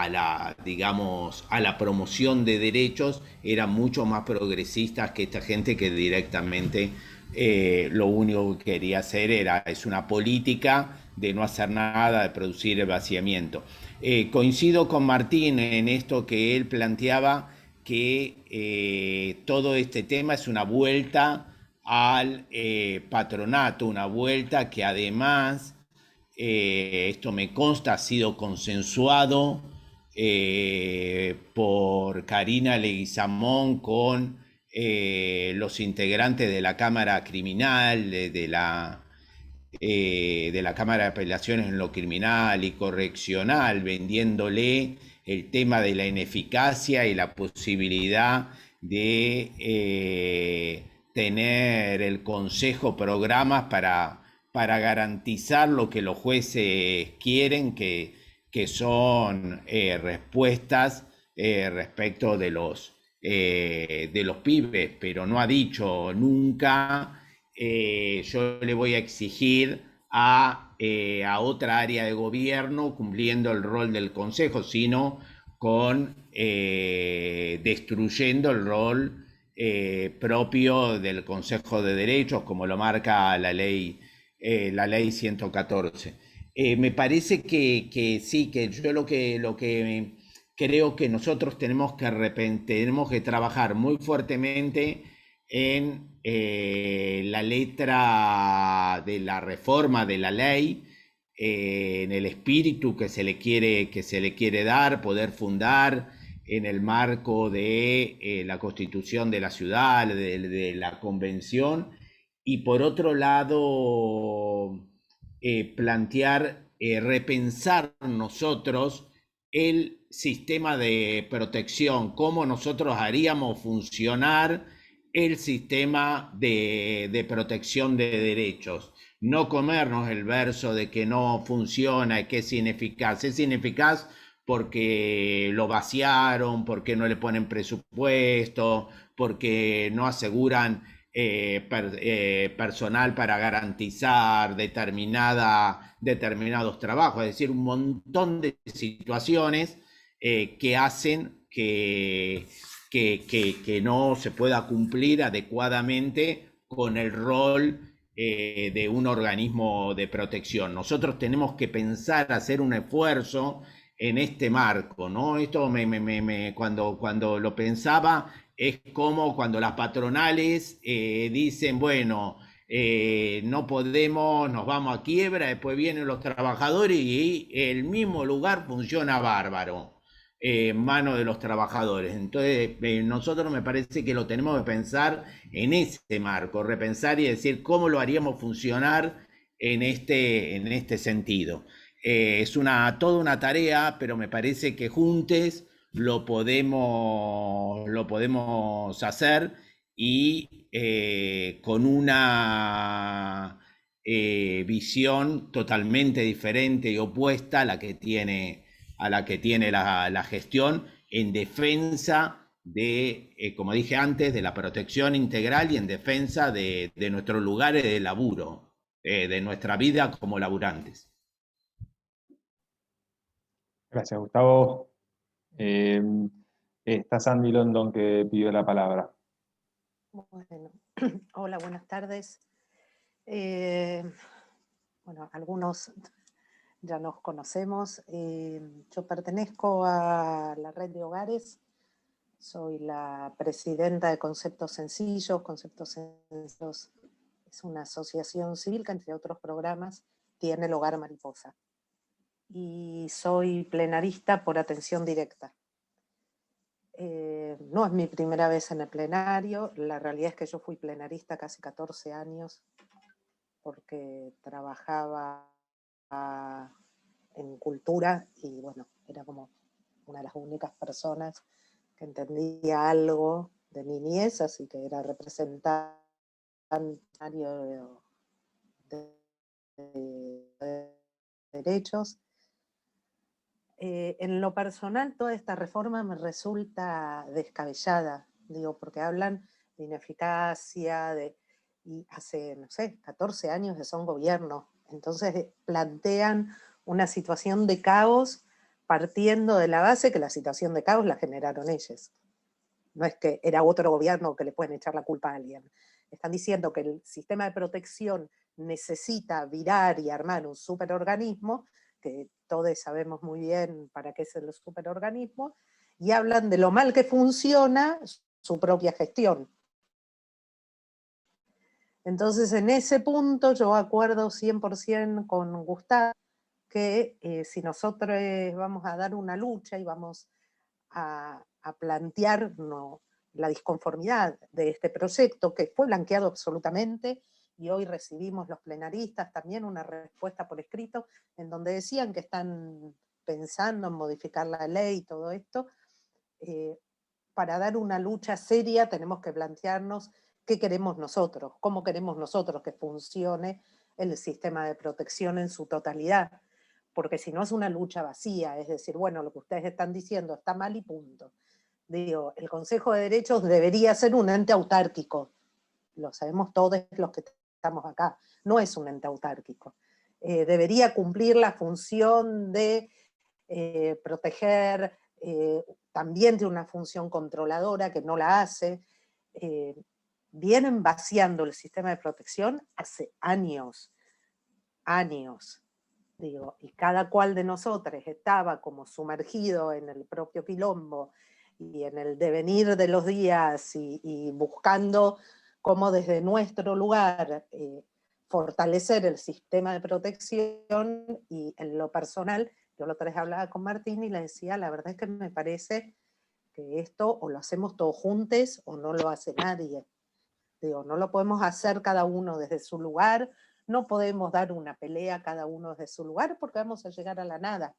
la, digamos, a la promoción de derechos, eran mucho más progresistas que esta gente que directamente lo único que quería hacer es una política de no hacer nada, de producir el vaciamiento. Coincido con Martín en esto que él planteaba, que todo este tema es una vuelta al patronato, una vuelta que además, esto me consta, ha sido consensuado por Karina Leguizamón con los integrantes de la Cámara Criminal, de la Cámara de Apelaciones en lo criminal y correccional, vendiéndole el tema de la ineficacia y la posibilidad de tener el Consejo programas para garantizar lo que los jueces quieren, que son respuestas respecto de los pibes, pero no ha dicho nunca yo le voy a exigir a otra área de gobierno cumpliendo el rol del Consejo, sino destruyendo el rol propio del Consejo de Derechos, como lo marca la ley 114. Me parece que sí, que yo lo que creo que nosotros tenemos que trabajar muy fuertemente en la letra de la reforma de la ley, en el espíritu que se le quiere dar, poder fundar en el marco de la Constitución de la ciudad, de la Convención, y por otro lado plantear, repensar nosotros el sistema de protección, cómo nosotros haríamos funcionar el sistema de protección de derechos. No comernos el verso de que no funciona y que es ineficaz. Es ineficaz porque lo vaciaron, porque no le ponen presupuesto, porque no aseguran personal para garantizar determinados trabajos, es decir, un montón de situaciones que hacen que no se pueda cumplir adecuadamente con el rol de un organismo de protección. Nosotros tenemos que pensar, hacer un esfuerzo en este marco, ¿no? Esto cuando lo pensaba, es como cuando las patronales dicen, bueno, no podemos, nos vamos a quiebra, después vienen los trabajadores y el mismo lugar funciona bárbaro en manos de los trabajadores. Entonces, nosotros me parece que lo tenemos que pensar en ese marco, repensar y decir cómo lo haríamos funcionar en este sentido. Es toda una tarea, pero me parece que juntos lo podemos hacer y con una visión totalmente diferente y opuesta a la que tiene la gestión en defensa de, como dije antes, de la protección integral y en defensa de nuestros lugares de laburo, de nuestra vida como laburantes. Gracias, Gustavo. Está Sandy London que pidió la palabra. Bueno, hola, buenas tardes. Bueno, algunos ya nos conocemos. Yo pertenezco a la red de hogares. Soy la presidenta de Conceptos Sencillos. Conceptos Sencillos es una asociación civil que, entre otros programas, tiene el Hogar Mariposa. Y soy plenarista por atención directa. No es mi primera vez en el plenario. La realidad es que yo fui plenarista casi 14 años porque trabajaba en cultura y bueno, era como una de las únicas personas que entendía algo de niñez, así que era representante de derechos. En lo personal, toda esta reforma me resulta descabellada, digo, porque hablan de ineficacia, y hace, no sé, 14 años que son gobierno, entonces plantean una situación de caos partiendo de la base que la situación de caos la generaron ellos. No es que era otro gobierno que le pueden echar la culpa a alguien. Están diciendo que el sistema de protección necesita virar y armar un superorganismo, que todos sabemos muy bien para qué es el superorganismo, y hablan de lo mal que funciona su propia gestión. Entonces, en ese punto yo acuerdo 100% con Gustavo que si nosotros vamos a dar una lucha y vamos a plantear la disconformidad de este proyecto, que fue blanqueado absolutamente, y hoy recibimos los plenaristas también una respuesta por escrito, en donde decían que están pensando en modificar la ley y todo esto. Para dar una lucha seria tenemos que plantearnos qué queremos nosotros, cómo queremos nosotros que funcione el sistema de protección en su totalidad, porque si no es una lucha vacía, es decir, bueno, lo que ustedes están diciendo está mal y punto. Digo, el Consejo de Derechos debería ser un ente autárquico, lo sabemos todos los que estamos acá, no es un ente autárquico. Debería cumplir la función de proteger, también tiene una función controladora que no la hace. Vienen vaciando el sistema de protección hace años, digo, y cada cual de nosotros estaba como sumergido en el propio quilombo y en el devenir de los días y buscando cómo desde nuestro lugar fortalecer el sistema de protección. Y en lo personal, yo la otra vez hablaba con Martín y le decía, la verdad es que me parece que esto o lo hacemos todos juntos o no lo hace nadie. Digo, no lo podemos hacer cada uno desde su lugar, no podemos dar una pelea cada uno desde su lugar porque vamos a llegar a la nada.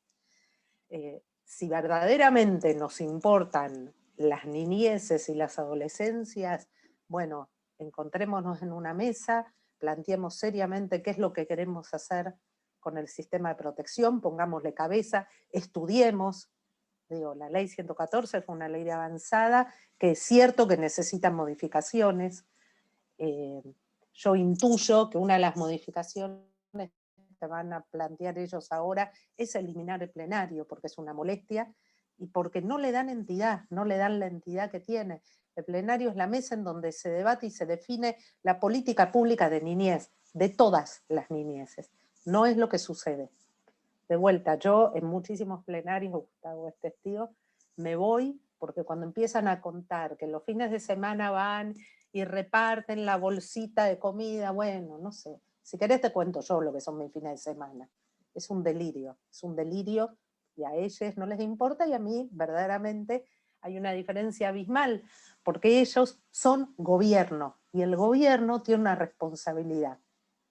Si verdaderamente nos importan las niñeces y las adolescencias, bueno, encontrémonos en una mesa, planteemos seriamente qué es lo que queremos hacer con el sistema de protección, pongámosle cabeza, estudiemos. Digo, la ley 114 fue una ley de avanzada, que es cierto que necesita modificaciones. yo intuyo que una de las modificaciones que van a plantear ellos ahora es eliminar el plenario, porque es una molestia y porque no le dan entidad, no le dan la entidad que tiene. El plenario es la mesa en donde se debate y se define la política pública de niñez, de todas las niñeces. No es lo que sucede. De vuelta, yo en muchísimos plenarios, Gustavo es testigo, me voy porque cuando empiezan a contar que los fines de semana van y reparten la bolsita de comida, bueno, no sé, si querés te cuento yo lo que son mis fines de semana. Es un delirio y a ellos no les importa y a mí verdaderamente hay una diferencia abismal, porque ellos son gobierno y el gobierno tiene una responsabilidad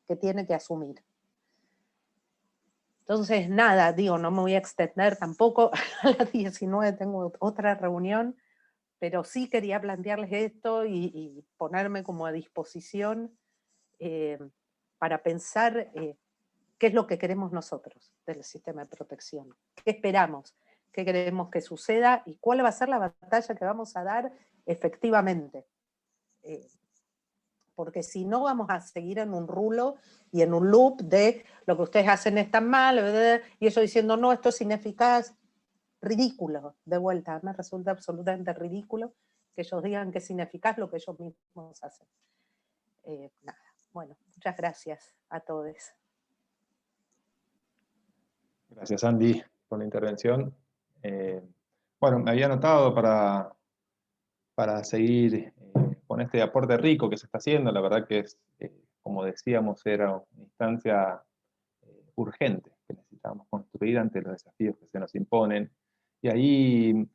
que tiene que asumir. Entonces, nada, digo, no me voy a extender tampoco, a las 19 tengo otra reunión, pero sí quería plantearles esto y ponerme como a disposición para pensar qué es lo que queremos nosotros del sistema de protección, qué esperamos, qué queremos que suceda y cuál va a ser la batalla que vamos a dar efectivamente. Porque si no vamos a seguir en un rulo y en un loop de lo que ustedes hacen está mal, y ellos diciendo, no, esto es ineficaz. Ridículo, de vuelta, me resulta absolutamente ridículo que ellos digan que es ineficaz lo que ellos mismos hacen. Nada, bueno, muchas gracias a todos. Gracias, Andy, por la intervención. Bueno, me había anotado para seguir con este aporte rico que se está haciendo. La verdad que es, como decíamos, era una instancia urgente que necesitábamos construir ante los desafíos que se nos imponen. Y ahí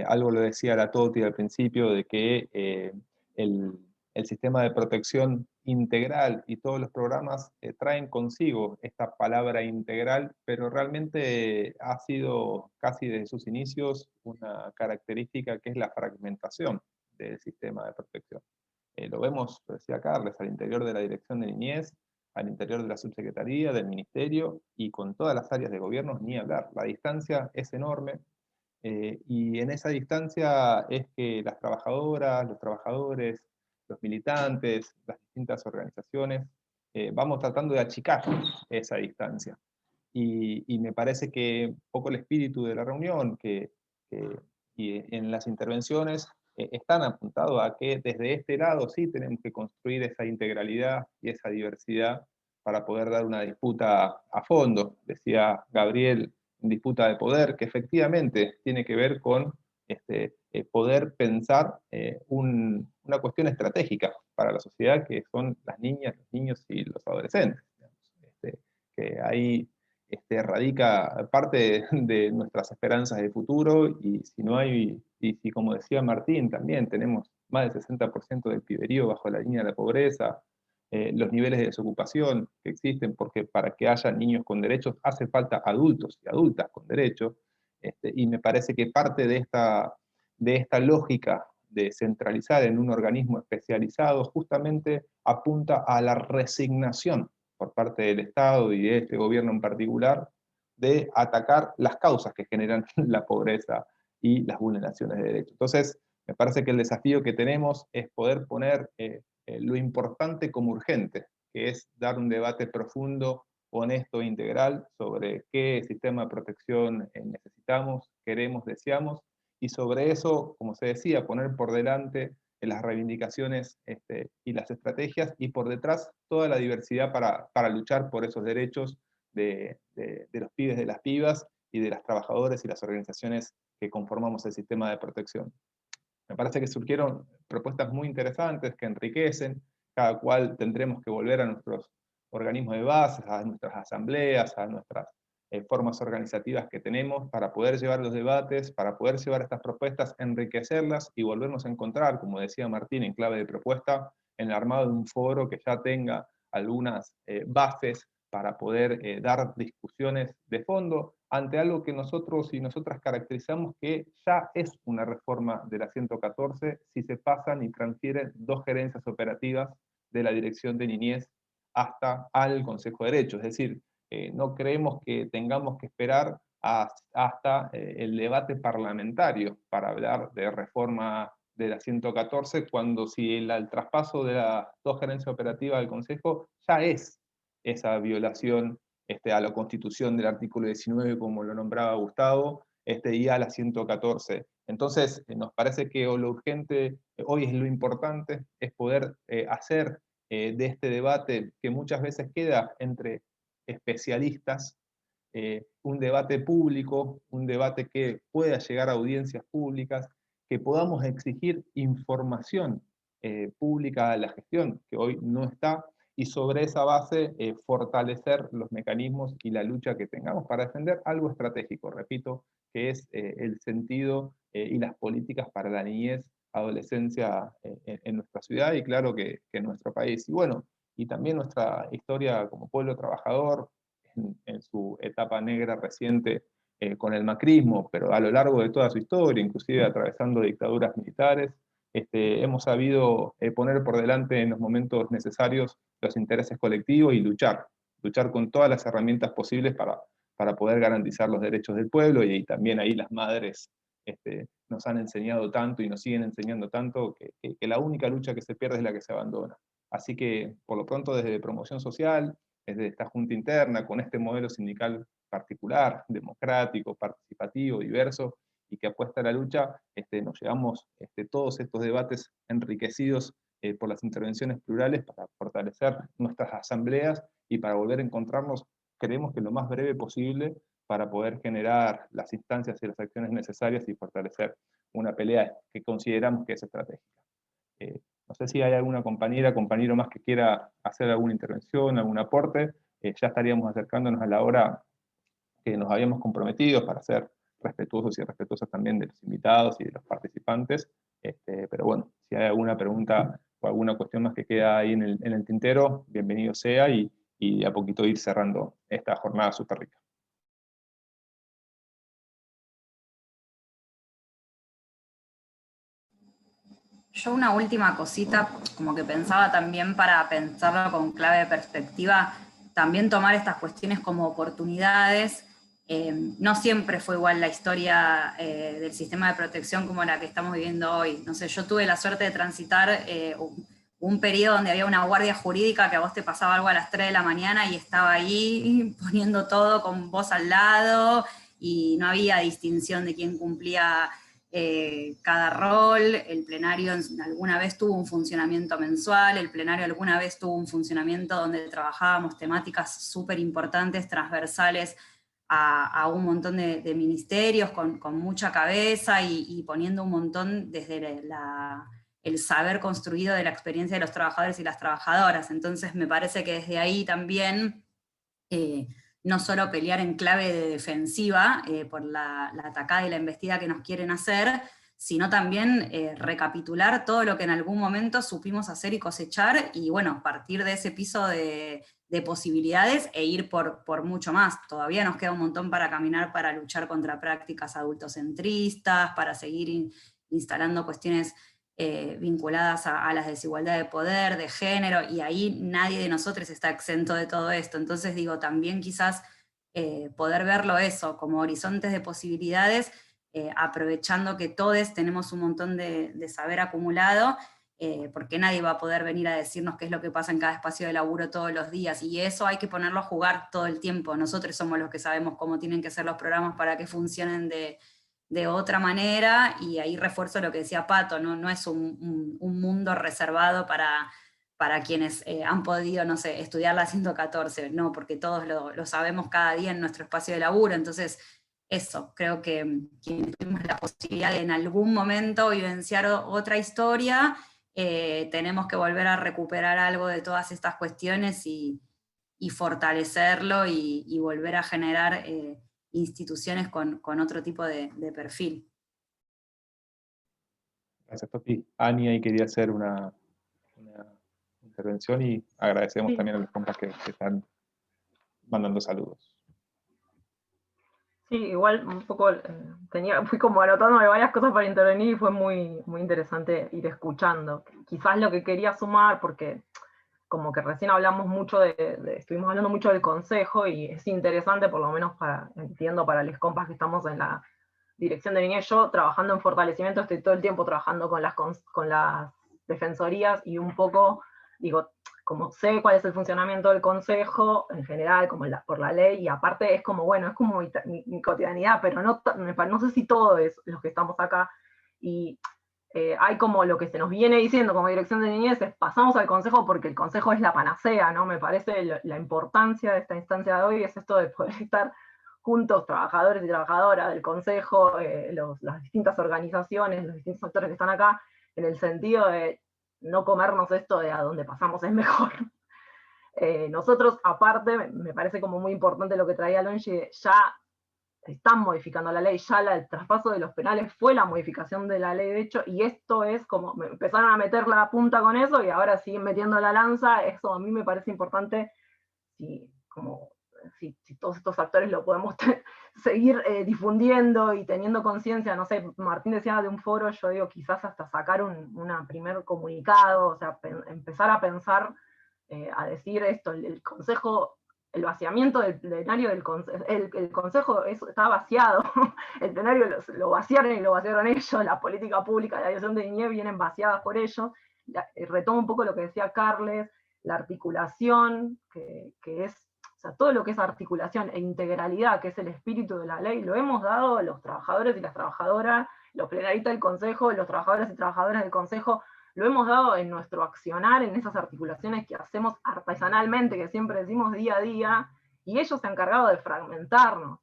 algo lo decía la Toti al principio, de que el sistema de protección integral y todos los programas traen consigo esta palabra integral, pero realmente ha sido casi desde sus inicios una característica que es la fragmentación del sistema de protección. Lo vemos, lo decía Carles, al interior de la Dirección de Niñez, al interior de la subsecretaría, del ministerio y con todas las áreas de gobierno, ni hablar. La distancia es enorme y en esa distancia es que las trabajadoras, los trabajadores, los militantes, las distintas organizaciones, vamos tratando de achicar esa distancia. Y me parece que un poco el espíritu de la reunión y en las intervenciones están apuntados a que desde este lado sí tenemos que construir esa integralidad y esa diversidad para poder dar una disputa a fondo. Decía Gabriel, disputa de poder, que efectivamente tiene que ver con poder pensar una cuestión estratégica para la sociedad, que son las niñas, los niños y los adolescentes. Que ahí radica parte de nuestras esperanzas de futuro, y si no hay, y si como decía Martín también, tenemos más del 60% del piberío bajo la línea de la pobreza, los niveles de desocupación que existen, porque para que haya niños con derechos hace falta adultos y adultas con derechos, y me parece que parte de esta lógica de centralizar en un organismo especializado justamente apunta a la resignación por parte del Estado y de este gobierno en particular, de atacar las causas que generan la pobreza y las vulneraciones de derechos. Entonces, me parece que el desafío que tenemos es poder poner lo importante como urgente, que es dar un debate profundo, honesto e integral sobre qué sistema de protección necesitamos, queremos, deseamos, y sobre eso, como se decía, poner por delante las reivindicaciones y las estrategias, y por detrás toda la diversidad para luchar por esos derechos de los pibes, de las pibas y de las trabajadoras y las organizaciones que conformamos el sistema de protección. Me parece que surgieron propuestas muy interesantes que enriquecen, cada cual tendremos que volver a nuestros organismos de base, a nuestras asambleas, a nuestras formas organizativas que tenemos para poder llevar los debates, para poder llevar estas propuestas, enriquecerlas y volvernos a encontrar, como decía Martín, en clave de propuesta, en el armado de un foro que ya tenga algunas bases para poder dar discusiones de fondo ante algo que nosotros y nosotras caracterizamos que ya es una reforma de la 114 si se pasan y transfieren 2 gerencias operativas de la Dirección de Niñez hasta al Consejo de Derechos. Es decir, no creemos que tengamos que esperar hasta el debate parlamentario para hablar de reforma de la 114, cuando si el traspaso de las dos gerencias operativas del Consejo ya es esa violación a la Constitución del artículo 19, como lo nombraba Gustavo, y a la 114. Entonces, nos parece que lo urgente hoy es lo importante, es poder hacer de este debate que muchas veces queda entre especialistas, un debate público, un debate que pueda llegar a audiencias públicas, que podamos exigir información pública a la gestión, que hoy no está, y sobre esa base fortalecer los mecanismos y la lucha que tengamos para defender algo estratégico, repito, que es el sentido y las políticas para la niñez, adolescencia en nuestra ciudad y claro que en nuestro país. Y bueno, y también nuestra historia como pueblo trabajador, en su etapa negra reciente con el macrismo, pero a lo largo de toda su historia, inclusive atravesando dictaduras militares, hemos sabido poner por delante en los momentos necesarios los intereses colectivos y luchar con todas las herramientas posibles para poder garantizar los derechos del pueblo, y también ahí las madres nos han enseñado tanto y nos siguen enseñando tanto que la única lucha que se pierde es la que se abandona. Así que, por lo pronto, desde Promoción Social, desde esta junta interna, con este modelo sindical particular, democrático, participativo, diverso, y que apuesta a la lucha, nos llevamos todos estos debates enriquecidos por las intervenciones plurales para fortalecer nuestras asambleas y para volver a encontrarnos, creemos que lo más breve posible, para poder generar las instancias y las acciones necesarias y fortalecer una pelea que consideramos que es estratégica. No sé si hay alguna compañera, compañero más que quiera hacer alguna intervención, algún aporte. Ya estaríamos acercándonos a la hora que nos habíamos comprometido para ser respetuosos y respetuosas también de los invitados y de los participantes. Pero bueno, si hay alguna pregunta o alguna cuestión más que queda ahí en el tintero, bienvenido sea, y a poquito ir cerrando esta jornada súper rica. Yo una última cosita, como que pensaba también para pensarlo con clave de perspectiva, también tomar estas cuestiones como oportunidades. No siempre fue igual la historia del sistema de protección como la que estamos viviendo hoy. No sé, yo tuve la suerte de transitar un periodo donde había una guardia jurídica que a vos te pasaba algo a las 3 de la mañana y estaba ahí poniendo todo con vos al lado y no había distinción de quién cumplía cada rol. El plenario alguna vez tuvo un funcionamiento mensual, el plenario alguna vez tuvo un funcionamiento donde trabajábamos temáticas súper importantes, transversales a un montón de ministerios, con mucha cabeza y poniendo un montón desde el saber construido de la experiencia de los trabajadores y las trabajadoras. Entonces me parece que desde ahí también no solo pelear en clave de defensiva por la atacada y la embestida que nos quieren hacer, sino también recapitular todo lo que en algún momento supimos hacer y cosechar, y bueno, partir de ese piso de posibilidades e ir por mucho más. Todavía nos queda un montón para caminar, para luchar contra prácticas adultocentristas, para seguir instalando cuestiones vinculadas a las desigualdades de poder, de género, y ahí nadie de nosotros está exento de todo esto. Entonces digo, también quizás poder verlo eso, como horizontes de posibilidades, aprovechando que todos tenemos un montón de saber acumulado, porque nadie va a poder venir a decirnos qué es lo que pasa en cada espacio de laburo todos los días, y eso hay que ponerlo a jugar todo el tiempo. Nosotros somos los que sabemos cómo tienen que ser los programas para que funcionen de otra manera, y ahí refuerzo lo que decía Pato, no es un mundo reservado para quienes han podido, no sé, estudiar la 114, no, porque todos lo sabemos cada día en nuestro espacio de laburo. Entonces, eso, creo que quienes tuvimos la posibilidad de en algún momento vivenciar otra historia, tenemos que volver a recuperar algo de todas estas cuestiones y fortalecerlo y volver a generar instituciones con otro tipo de perfil. Gracias, Topi. Ani ahí quería hacer una intervención y agradecemos también a los compas que están mandando saludos. Sí, igual un poco fui como anotándome varias cosas para intervenir y fue muy, muy interesante ir escuchando. Quizás lo que quería sumar, porque como que recién hablamos mucho estuvimos hablando mucho del consejo, y es interesante, por lo menos entiendo para los compas que estamos en dirección de niñez, yo trabajando en fortalecimiento estoy todo el tiempo trabajando con las defensorías y un poco, digo, como sé cuál es el funcionamiento del consejo en general, como por la ley, y aparte es como, bueno, es como mi cotidianidad, pero no sé si todo es los que estamos acá, y hay como lo que se nos viene diciendo como dirección de niñez, es pasamos al consejo porque el consejo es la panacea, ¿no? Me parece la importancia de esta instancia de hoy es esto de poder estar juntos, trabajadores y trabajadoras del consejo, las distintas organizaciones, los distintos actores que están acá, en el sentido de no comernos esto de a donde pasamos es mejor. Nosotros, aparte, me parece como muy importante lo que traía Longi, ya están modificando la ley, ya el traspaso de los penales fue la modificación de la ley de hecho, y esto es como, empezaron a meter la punta con eso, y ahora siguen metiendo la lanza, eso a mí me parece importante, si todos estos actores lo podemos seguir difundiendo y teniendo conciencia, no sé, Martín decía de un foro, yo digo quizás hasta sacar un primer comunicado, o sea, empezar a pensar, a decir esto, el consejo, el vaciamiento del plenario del consejo, el consejo está vaciado, el plenario lo vaciaron y lo vaciaron ellos, la política pública, la dirección de niñez vienen vaciadas por ellos, retomo un poco lo que decía Carles, la articulación, que es, o sea, todo lo que es articulación e integralidad, que es el espíritu de la ley, lo hemos dado a los trabajadores y las trabajadoras, los plenaristas del consejo, los trabajadores y trabajadoras del consejo, lo hemos dado en nuestro accionar, en esas articulaciones que hacemos artesanalmente, que siempre decimos día a día, y ellos se han encargado de fragmentarnos.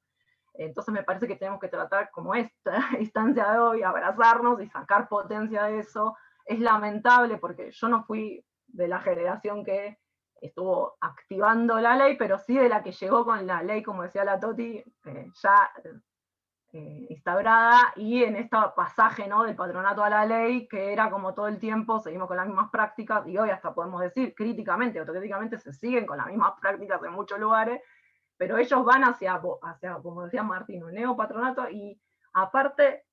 Entonces me parece que tenemos que tratar como esta instancia de hoy, abrazarnos y sacar potencia de eso. Es lamentable porque yo no fui de la generación que estuvo activando la ley, pero sí de la que llegó con la ley, como decía la Toti, ya instaurada, y en este pasaje, ¿no?, del patronato a la ley, que era como todo el tiempo, seguimos con las mismas prácticas, y hoy hasta podemos decir críticamente, autocríticamente, se siguen con las mismas prácticas en muchos lugares, pero ellos van hacia como decía Martín, un neopatronato, y aparte,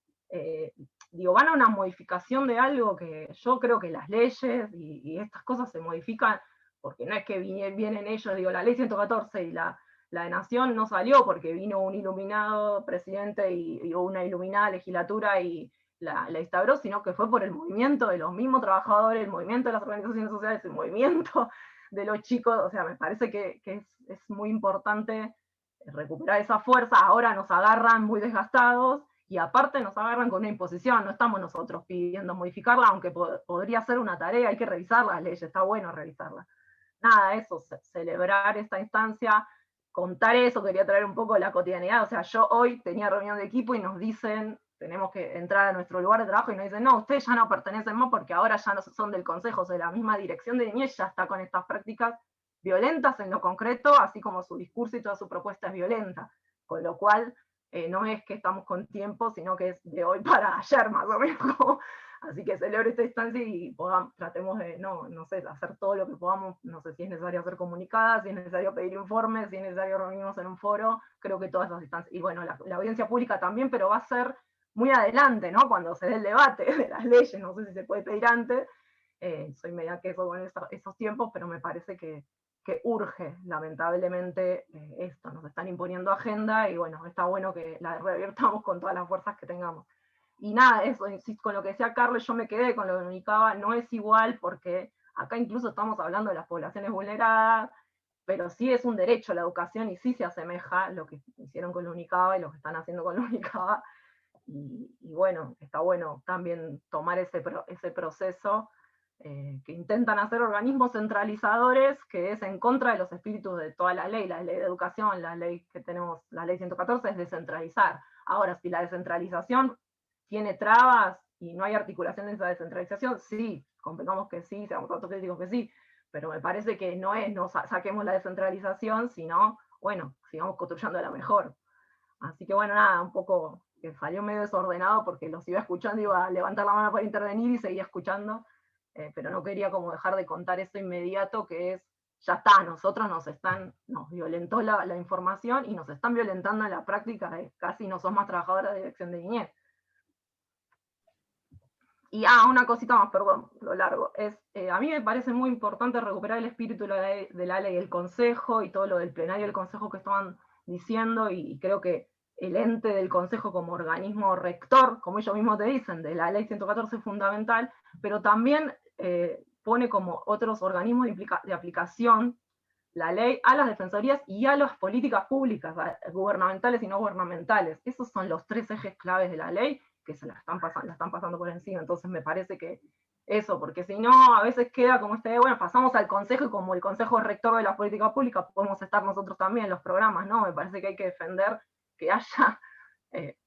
van a una modificación de algo que yo creo que las leyes y estas cosas se modifican, porque no es que vienen ellos, la ley 114 y la de Nación no salió porque vino un iluminado presidente y una iluminada legislatura y la instauró, sino que fue por el movimiento de los mismos trabajadores, el movimiento de las organizaciones sociales, el movimiento de los chicos, o sea, me parece que es muy importante recuperar esa fuerza. Ahora nos agarran muy desgastados y aparte nos agarran con una imposición, no estamos nosotros pidiendo modificarla, aunque podría ser una tarea, hay que revisar las leyes, está bueno revisarlas. Nada, eso, celebrar esta instancia, contar eso, quería traer un poco de la cotidianidad, o sea, yo hoy tenía reunión de equipo y nos dicen, tenemos que entrar a nuestro lugar de trabajo y nos dicen, no, ustedes ya no pertenecen más porque ahora ya no son del consejo, o sea, la misma dirección de niñez ya está con estas prácticas violentas en lo concreto, así como su discurso y toda su propuesta es violenta, con lo cual no es que estamos con tiempo, sino que es de hoy para ayer más o menos. Así que celebro esta instancia y tratemos de, no sé, hacer todo lo que podamos, no sé si es necesario hacer comunicadas, si es necesario pedir informes, si es necesario reunirnos en un foro, creo que todas esas instancias, y bueno, la audiencia pública también, pero va a ser muy adelante, ¿no?, cuando se dé el debate de las leyes, no sé si se puede pedir antes, soy media queso con esos tiempos, pero me parece que urge, lamentablemente, esto, nos están imponiendo agenda, y bueno, está bueno que la revirtamos con todas las fuerzas que tengamos. Y nada, eso, insisto, con lo que decía Carlos, yo me quedé con lo de Unicaba, no es igual porque acá incluso estamos hablando de las poblaciones vulneradas, pero sí es un derecho a la educación y sí se asemeja lo que hicieron con la Unicaba y lo que están haciendo con la Unicaba, y bueno, está bueno también tomar ese proceso que intentan hacer organismos centralizadores, que es en contra de los espíritus de toda la ley de educación, la ley que tenemos, la ley 114, es descentralizar. Ahora, si la descentralización tiene trabas y no hay articulación de esa descentralización, sí, convengamos que sí, seamos autocríticos que sí, pero me parece que no es, no saquemos la descentralización, sino, bueno, sigamos construyendo la mejor. Así que bueno, nada, un poco que salió medio desordenado porque los iba escuchando, iba a levantar la mano para intervenir y seguía escuchando, pero no quería como dejar de contar eso inmediato, que es, ya está, nos violentó la información y nos están violentando en la práctica, casi no somos más trabajadoras de dirección de niñez. Y una cosita más, perdón, lo largo, a mí me parece muy importante recuperar el espíritu de la ley del consejo y todo lo del plenario del consejo que estaban diciendo, y creo que el ente del Consejo como organismo rector, como ellos mismos te dicen, de la ley 114 fundamental, pero también pone como otros organismos de aplicación la ley a las defensorías y a las políticas públicas, gubernamentales y no gubernamentales. Esos son los 3 ejes claves de la ley que se la están pasando por encima. Entonces me parece que eso, porque si no, a veces queda como bueno, pasamos al Consejo y como el Consejo rector de las políticas públicas podemos estar nosotros también en los programas, ¿no? Me parece que hay que defender que haya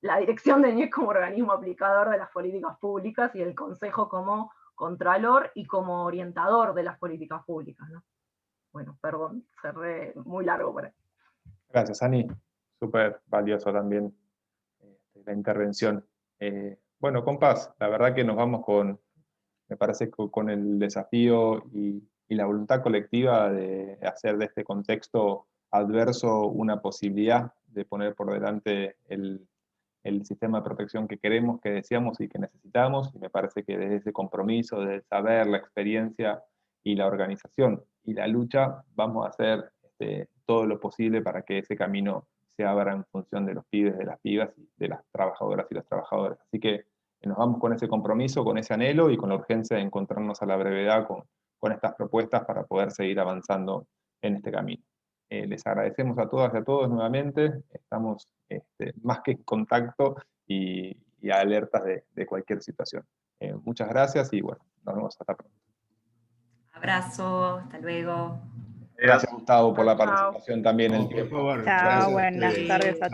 la dirección de NIEC como organismo aplicador de las políticas públicas y el Consejo como contralor y como orientador de las políticas públicas, ¿no? Bueno, perdón, cerré muy largo por ahí. Gracias, Ani. Súper valioso también la intervención. Bueno, compas, la verdad que nos vamos me parece con el desafío y la voluntad colectiva de hacer de este contexto adverso una posibilidad de poner por delante el sistema de protección que queremos, que deseamos y que necesitamos, y me parece que desde ese compromiso, desde el saber, la experiencia y la organización y la lucha, vamos a hacer todo lo posible para que ese camino se abra en función de los pibes, de las pibas y de las trabajadoras y los trabajadores. Así que nos vamos con ese compromiso, con ese anhelo y con la urgencia de encontrarnos a la brevedad con estas propuestas para poder seguir avanzando en este camino. Les agradecemos a todas y a todos nuevamente, estamos más que en contacto y alertas de cualquier situación. Muchas gracias y bueno, nos vemos hasta pronto. Abrazo, hasta luego. Gracias, Gustavo, por la participación también en el tiempo. Chao, buenas tardes a todos.